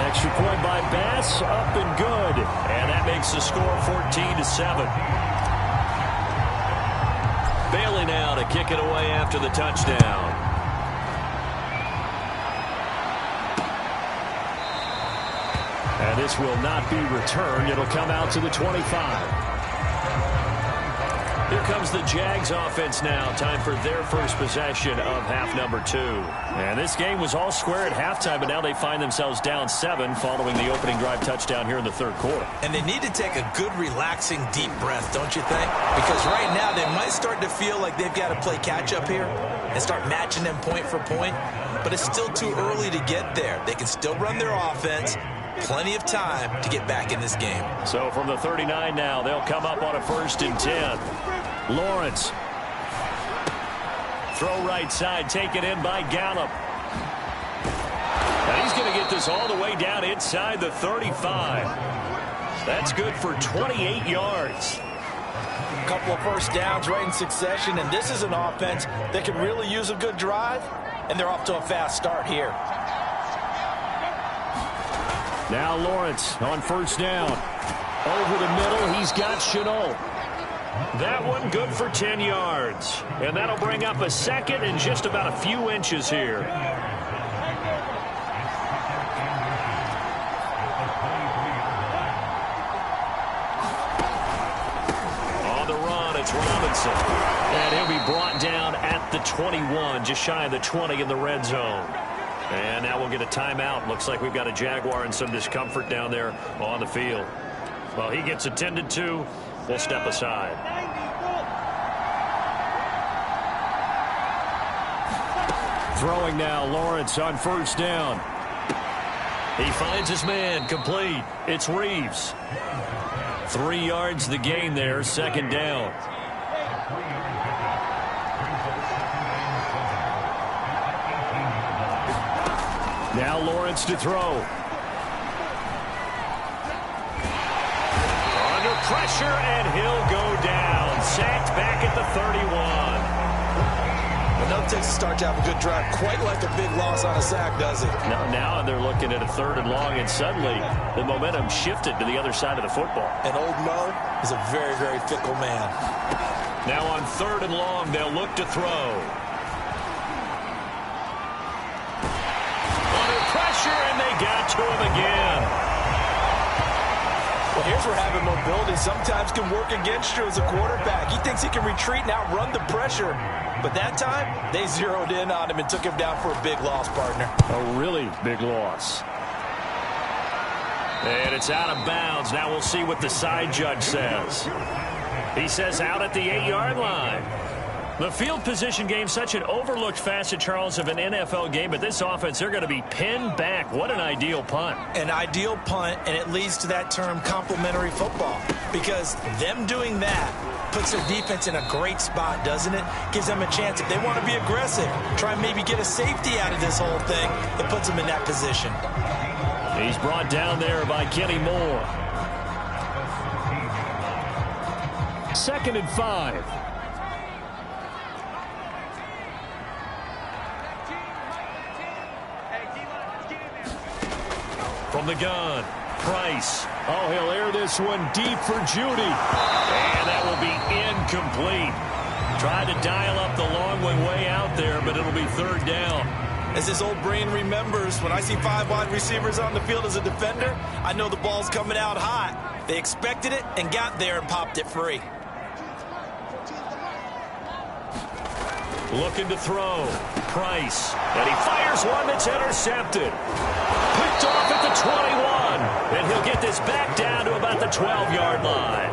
Extra point by Bass, up and good. And that makes the score 14-7. Bailey now to kick it away after the touchdown. And this will not be returned. It'll come out to the 25. Here comes the Jags offense now. Time for their first possession of half number 2. And this game was all square at halftime, but now they find themselves down 7 following the opening drive touchdown here in the third quarter. And they need to take a good, relaxing, deep breath, don't you think? Because right now they might start to feel like they've got to play catch-up here and start matching them point for point. But it's still too early to get there. They can still run their offense. Plenty of time to get back in this game. So from the 39 now, they'll come up on a 1st and 10. Lawrence. Throw right side, taken in by Gallup. And he's going to get this all the way down inside the 35. That's good for 28 yards. A couple of first downs right in succession, and this is an offense that can really use a good drive, and they're off to a fast start here. Now Lawrence on first down. Over the middle, he's got Chenault. That one good for 10 yards. And that'll bring up a second and just about a few inches here. On the run, it's Robinson. And he'll be brought down at the 21, just shy of the 20 in the red zone. And now we'll get a timeout. Looks like we've got a Jaguar in some discomfort down there on the field. Well, he gets attended to. We'll step aside. Throwing now, Lawrence on first down. He finds his man, complete. It's Reeves. 3 yards the gain there, second down. Now Lawrence to throw. Under pressure, and he'll go down. Sacked back at the 31. Enough takes to start to have a good drive, quite like a big loss on a sack, does it? Now they're looking at a 3rd and long, and suddenly the momentum shifted to the other side of the football. And old Mo is a very, very fickle man. Now on 3rd and long, they'll look to throw. Under pressure, and they got to him again. Well, here's where having mobility sometimes can work against you as a quarterback. He thinks he can retreat and outrun the pressure. But that time, they zeroed in on him and took him down for a big loss, partner. A really big loss. And it's out of bounds. Now we'll see what the side judge says. He says out at the 8-yard line. The field position game, such an overlooked facet, Charles, of an NFL game. But this offense, they're going to be pinned back. What an ideal punt. An ideal punt, and it leads to that term complementary football. Because them doing that puts their defense in a great spot, doesn't it? Gives them a chance, if they want to be aggressive, try and maybe get a safety out of this whole thing. It puts them in that position. He's brought down there by Kenny Moore. 2nd and 5. From the gun, Price. Oh, he'll air this one deep for Judy. And that will be incomplete. Tried to dial up the long one way out there, but it'll be 3rd down. As his old brain remembers, when I see 5 wide receivers on the field as a defender, I know the ball's coming out hot. They expected it and got there and popped it free. Looking to throw. Price. And he fires one that's intercepted. Picked off at the 21. And he'll get this back down to about the 12-yard line.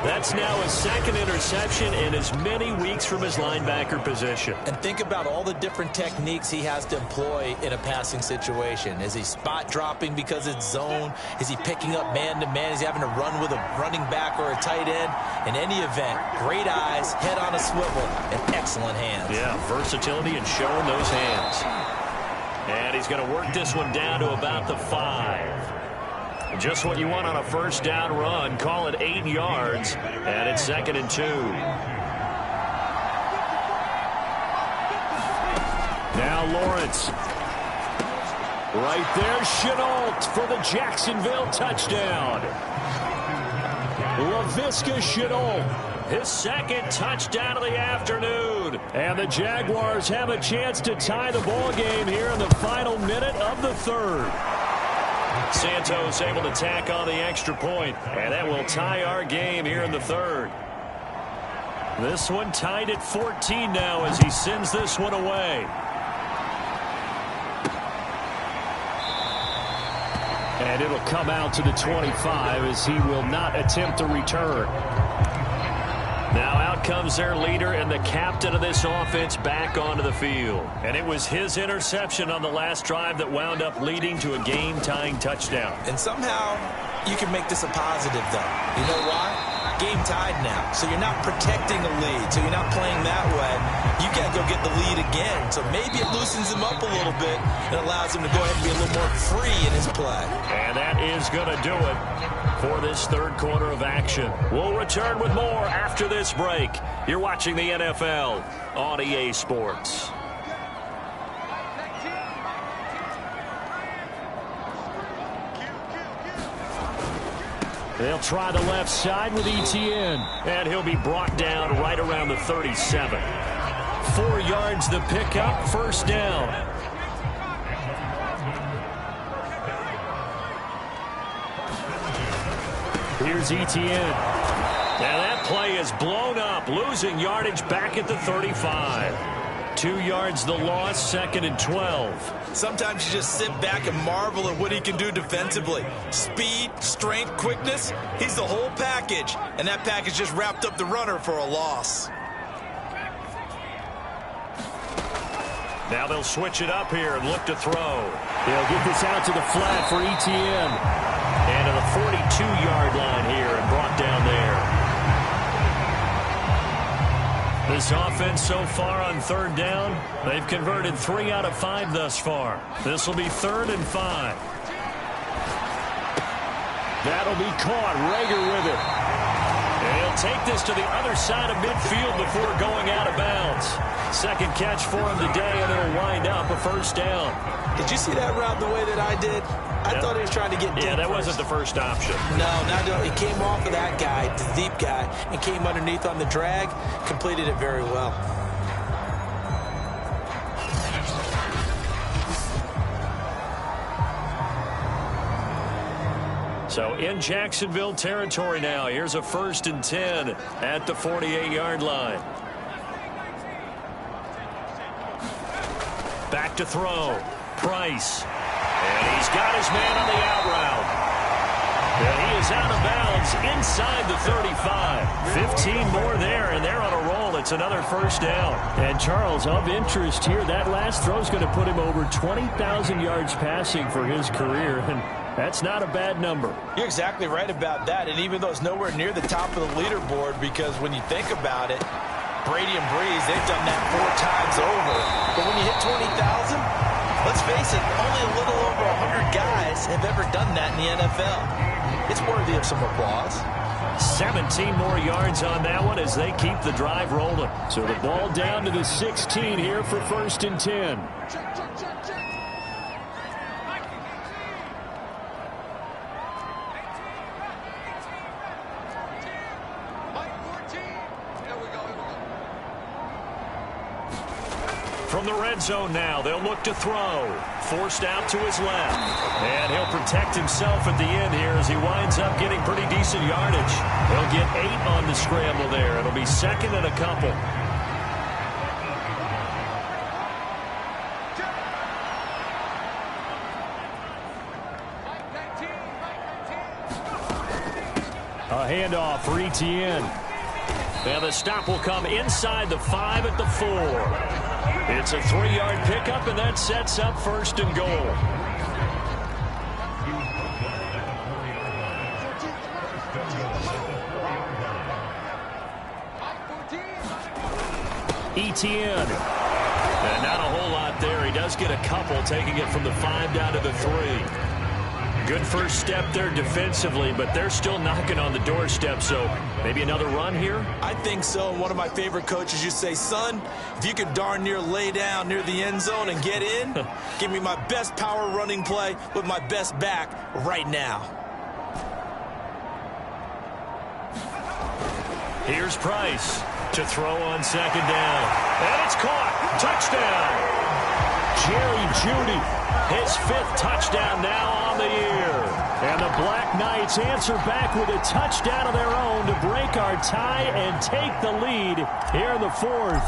That's now his 2nd interception in as many weeks from his linebacker position. And think about all the different techniques he has to employ in a passing situation. Is he spot dropping because it's zone? Is he picking up man-to-man? Is he having to run with a running back or a tight end? In any event, great eyes, head on a swivel, and excellent hands. Yeah, versatility and showing those hands. And he's going to work this one down to about the 5. Just what you want on a first down run. Call it 8 yards. And it's 2nd and 2. Now Lawrence. Right there, Chenault for the Jacksonville touchdown. Laviska Chenault. His 2nd touchdown of the afternoon. And the Jaguars have a chance to tie the ball game here in the final minute of the 3rd. Santos able to tack on the extra point, and that will tie our game here in the 3rd. This one tied at 14 now as he sends this one away. And it'll come out to the 25 as he will not attempt a return. Now out comes their leader and the captain of this offense back onto the field. And it was his interception on the last drive that wound up leading to a game-tying touchdown. And somehow you can make this a positive, though. You know why? Game tied now. So you're not protecting a lead. So you're not playing that way. you got to go get the lead again. So maybe it loosens him up a little bit and allows him to go ahead and be a little more free in his play. And that is going to do it for this third quarter of action. We'll return with more after this break. You're watching the NFL on EA Sports. They'll try the left side with Etienne. And he'll be brought down right around the 37. 4 yards the pickup, first down. Here's Etienne. And that play is blown up, losing yardage back at the 35. 2 yards the loss, second and 12. Sometimes you just sit back and marvel at what he can do defensively. Speed, strength, quickness, he's the whole package. And that package just wrapped up the runner for a loss. Now they'll switch it up here and look to throw. They'll get this out to the flat for Etienne. And to the 42-yard line here and brought down there. This offense so far on third down, they've converted 3 out of 5 thus far. This will be 3rd and 5. That'll be caught. Rager with it. And he'll take this to the other side of midfield before going out of bounds. Second catch for him today, and it'll wind up a first down. Did you see that route the way that I did? I thought he was trying to get deep. Yeah, that wasn't the first option. No, he came off of that guy, the deep guy, and came underneath on the drag, completed it very well. So in Jacksonville territory now. Here's a 1st and 10 at the 48-yard line. Back to throw. Price. And he's got his man on the out route. And he is out of bounds inside the 35. 15 more there, and they're on a roll. It's another first down. And Charles, of interest here, that last throw is going to put him over 20,000 yards passing for his career. And that's not a bad number. You're exactly right about that. And even though it's nowhere near the top of the leaderboard, because when you think about it, Brady and Breeze, they've done that 4 times over. But when you hit 20,000, let's face it, only a little over 100 guys have ever done that in the NFL. It's worthy of some applause. 17 more yards on that one as they keep the drive rolling. So the ball down to the 16 here for 1st and 10. From the red zone now, they'll look to throw. Forced out to his left. And he'll protect himself at the end here as he winds up getting pretty decent yardage. He'll get 8 on the scramble there. It'll be 2nd and a couple. A handoff for Etienne. And the stop will come inside the 5 at the 4. It's a 3-yard pickup, and that sets up 1st and goal. Etienne. And not a whole lot there. He does get a couple, taking it from the 5 down to the 3. Good first step there defensively, but they're still knocking on the doorstep, so maybe another run here? I think so. And one of my favorite coaches used to say, son, if you could darn near lay down near the end zone and get in, give me my best power running play with my best back right now. Here's Price to throw on 2nd down. And it's caught. Touchdown. Jerry Jeudy, his 5th touchdown now on the year. And the Black Knights answer back with a touchdown of their own to break our tie and take the lead here in the 4th.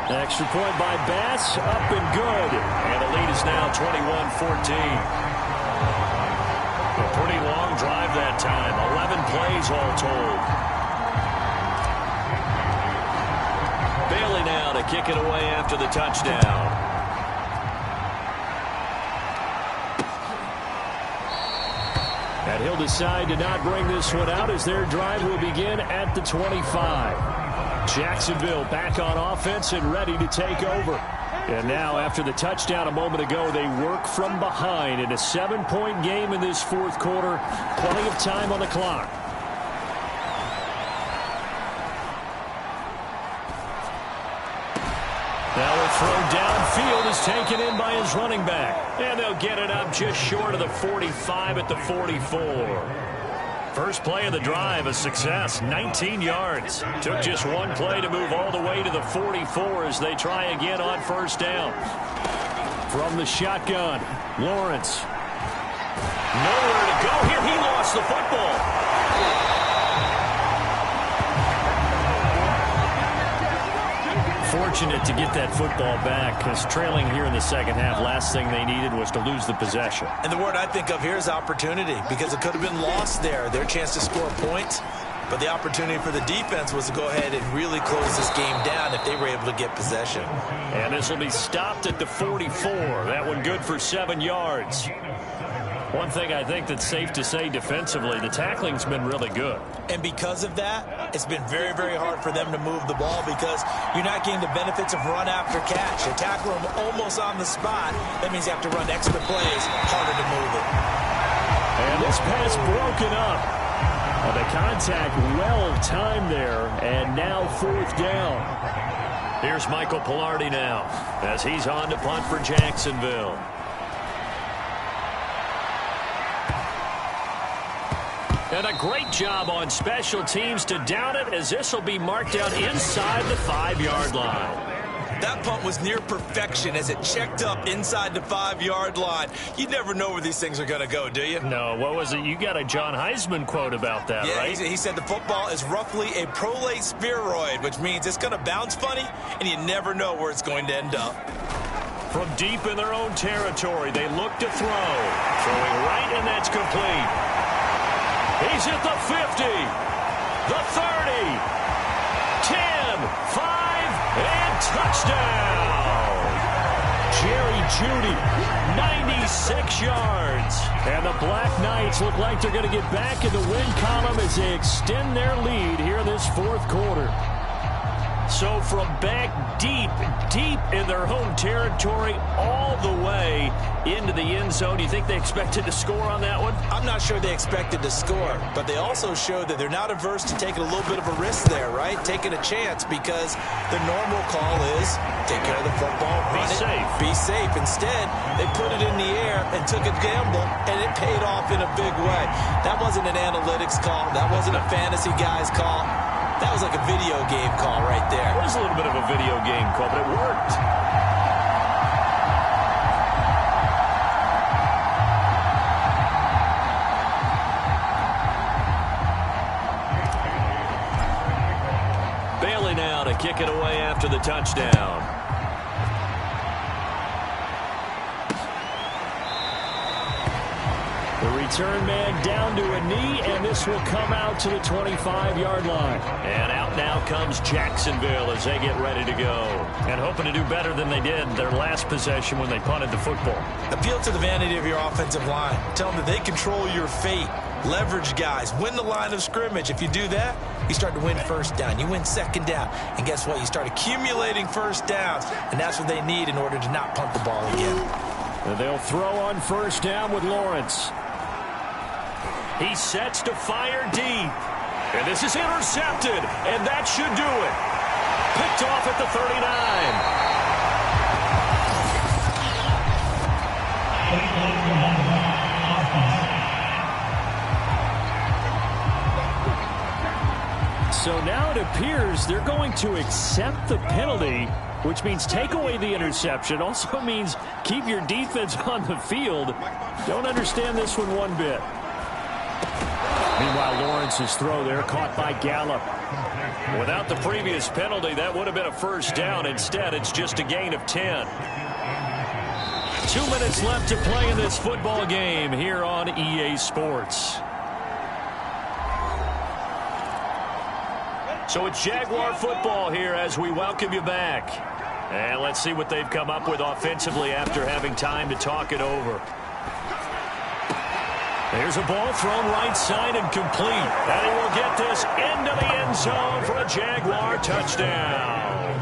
Extra point by Bass, up and good. And the lead is now 21-14. A pretty long drive that time. 11 plays all told. Bailey now to kick it away after the touchdown. And he'll decide to not bring this one out as their drive will begin at the 25. Jacksonville back on offense and ready to take over. And now, after the touchdown a moment ago, they work from behind in a 7-point game in this fourth quarter. Plenty of time on the clock. Now a throw downfield is taken in by his running back. And they'll get it up just short of the 45 at the 44. First play of the drive, a success, 19 yards. Took just one play to move all the way to the 44 as they try again on first down. From the shotgun, Lawrence. Nowhere to go here. He lost the football. Fortunate to get that football back, because trailing here in the second half, last thing they needed was to lose the possession. And the word I think of here is opportunity, because it could have been lost there. Their chance to score points, but the opportunity for the defense was to go ahead and really close this game down if they were able to get possession. And this will be stopped at the 44. That one good for 7 yards. One thing I think that's safe to say defensively, the tackling's been really good. And because of that, it's been very, very hard for them to move the ball because you're not getting the benefits of run after catch. You tackle them almost on the spot. That means you have to run extra plays, harder to move it. And this pass broken up. The contact well timed there, and now fourth down. Here's Michael Pilardi now as he's on to punt for Jacksonville. And a great job on special teams to down it, as this will be marked out inside the 5-yard line. That punt was near perfection as it checked up inside the 5-yard line. You never know where these things are going to go, do you? No, what was it? You got a John Heisman quote about that, right? He said the football is roughly a prolate spheroid, which means it's going to bounce funny, and you never know where it's going to end up. From deep in their own territory, they look to throw. Throwing right, and that's complete. He's at the 50, the 30, 10, 5, and touchdown. Jerry Jeudy, 96 yards. And the Black Knights look like they're going to get back in the win column as they extend their lead here in this fourth quarter. So from back deep in their home territory all the way into the end zone, do you think they expected to score on that one? I'm not sure they expected to score, but they also showed that they're not averse to taking a little bit of a risk there, right? Taking a chance, because the normal call is take care of the football, run it, be safe. Instead, they put it in the air and took a gamble, and it paid off in a big way. That wasn't an analytics call. That wasn't a fantasy guy's call. That was like a video game call right there. It was a little bit of a video game call, but it worked. Bailey now to kick it away after the touchdown. The return man down to a knee, and this will come out to the 25-yard line. And out now comes Jacksonville as they get ready to go. And hoping to do better than they did their last possession when they punted the football. Appeal to the vanity of your offensive line. Tell them that they control your fate. Leverage guys. Win the line of scrimmage. If you do that, you start to win first down. You win second down. And guess what? You start accumulating first downs. And that's what they need in order to not punt the ball again. And they'll throw on first down with Lawrence. He sets to fire deep. And this is intercepted. And that should do it. Picked off at the 39. So now it appears they're going to accept the penalty, which means take away the interception. Also means keep your defense on the field. Don't understand this one bit. Meanwhile, Lawrence's throw there caught by Gallup. Without the previous penalty, that would have been a first down. Instead, it's just a gain of 10. 2 minutes left to play in this football game here on EA Sports. So it's Jaguar football here as we welcome you back. And let's see what they've come up with offensively after having time to talk it over. There's a ball thrown right side and complete. And he will get this into the end zone for a Jaguar touchdown.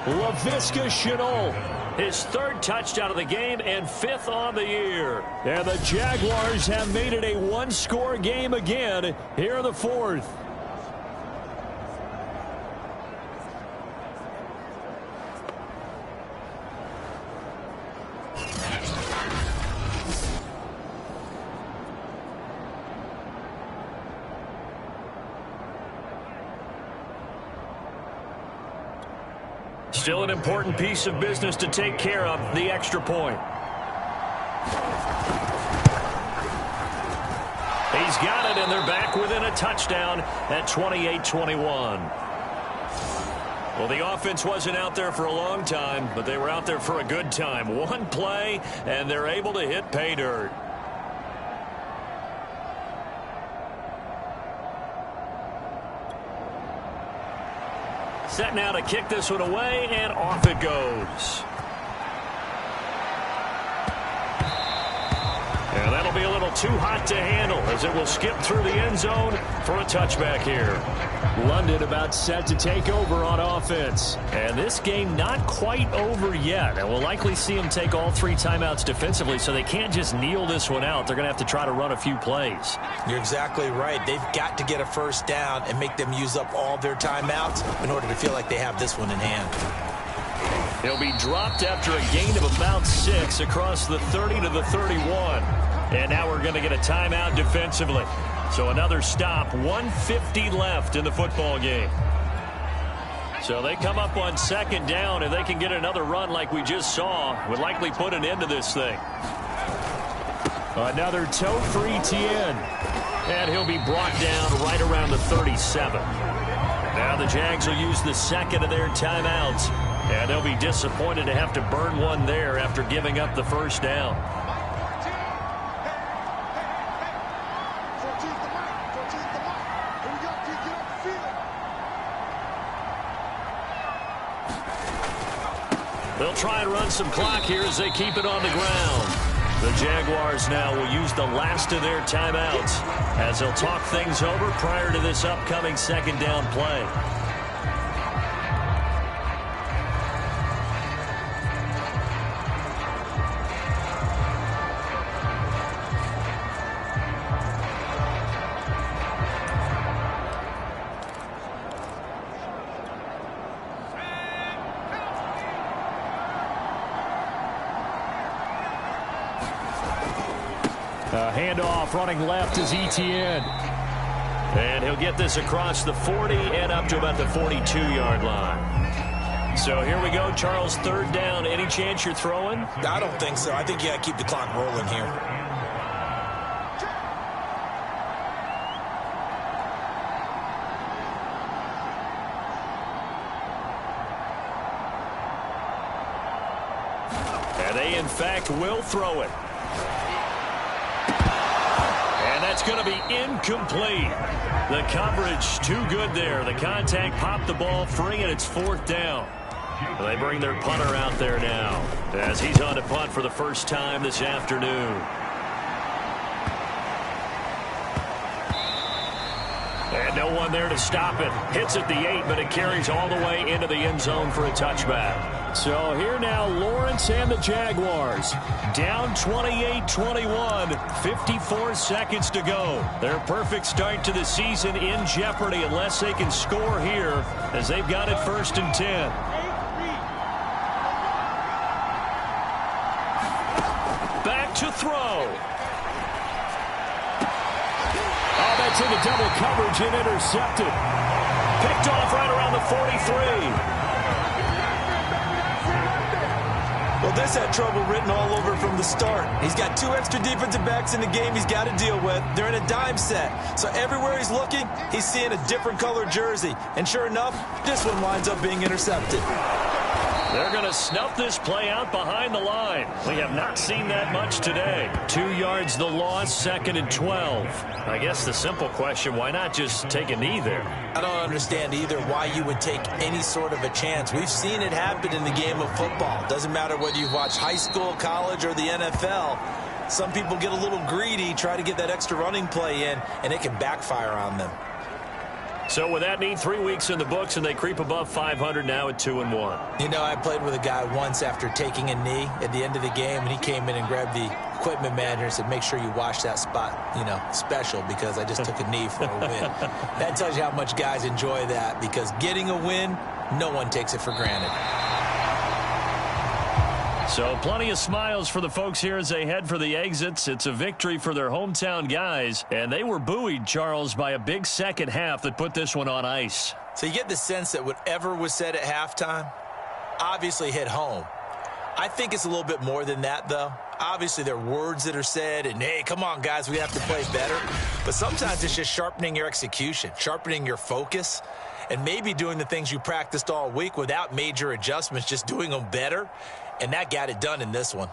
Laviska Shenault, his third touchdown of the game and fifth on the year. And the Jaguars have made it a one-score game again here in the fourth. Still an important piece of business to take care of, the extra point. He's got it, and they're back within a touchdown at 28-21. Well, the offense wasn't out there for a long time, but they were out there for a good time. One play, and they're able to hit pay dirt. Set now to kick this one away, and off it goes. And that'll be a little too hot to handle as it will skip through the end zone for a touchback here. London about set to take over on offense. And this game not quite over yet. And we'll likely see them take all three timeouts defensively, so they can't just kneel this one out. They're going to have to try to run a few plays. You're exactly right. They've got to get a first down and make them use up all their timeouts in order to feel like they have this one in hand. He'll be dropped after a gain of about 6 across the 30 to the 31. And now we're going to get a timeout defensively. So another stop, 1:50 left in the football game. So they come up on second down. If they can get another run like we just saw, would likely put an end to this thing. Another toe for Etienne. And he'll be brought down right around the 37. Now the Jags will use the second of their timeouts. And they'll be disappointed to have to burn one there after giving up the first down. They'll try and run some clock here as they keep it on the ground. The Jaguars now will use the last of their timeouts as they'll talk things over prior to this upcoming second down play. Handoff running left is Etienne. And he'll get this across the 40 and up to about the 42-yard line. So here we go, Charles, third down. Any chance you're throwing? I don't think so. I think you got to keep the clock rolling here. And they, in fact, will throw it. That's going to be incomplete. The coverage too good there. The contact popped the ball free, and it's fourth down. They bring their punter out there now as he's on to punt for the first time this afternoon. And no one there to stop it. Hits at the 8, but it carries all the way into the end zone for a touchback. So here now, Lawrence and the Jaguars. Down 28-21, 54 seconds to go. Their perfect start to the season in jeopardy unless they can score here as they've got it first and 10. Back to throw. Oh, that's into double coverage and intercepted. Picked off right around the 43. Well, this had trouble written all over from the start. He's got 2 extra defensive backs in the game he's got to deal with. They're in a dime set. So everywhere he's looking, he's seeing a different color jersey. And sure enough, this one winds up being intercepted. They're going to snuff this play out behind the line. We have not seen that much today. 2 yards the loss, second and 12. I guess the simple question, why not just take a knee there? I don't understand either why you would take any sort of a chance. We've seen it happen in the game of football. Doesn't matter whether you've watched high school, college, or the NFL. Some people get a little greedy, try to get that extra running play in, and it can backfire on them. So with that neat 3 weeks in the books, and they creep above 500 now at 2-1. You know, I played with a guy once after taking a knee at the end of the game, and he came in and grabbed the equipment manager and said, make sure you wash that spot, you know, special, because I just took a knee for a win. That tells you how much guys enjoy that, because getting a win, no one takes it for granted. So plenty of smiles for the folks here as they head for the exits. It's a victory for their hometown guys, and they were buoyed, Charles, by a big second half that put this one on ice. So you get the sense that whatever was said at halftime obviously hit home. I think it's a little bit more than that, though. Obviously, there are words that are said, and, hey, come on, guys, we have to play better. But sometimes it's just sharpening your execution, sharpening your focus, and maybe doing the things you practiced all week without major adjustments, just doing them better. And that got it done in this one.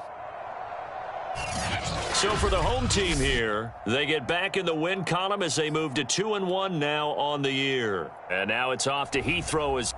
So for the home team here, they get back in the win column as they move to 2-1 now on the year. And now it's off to Heathrow as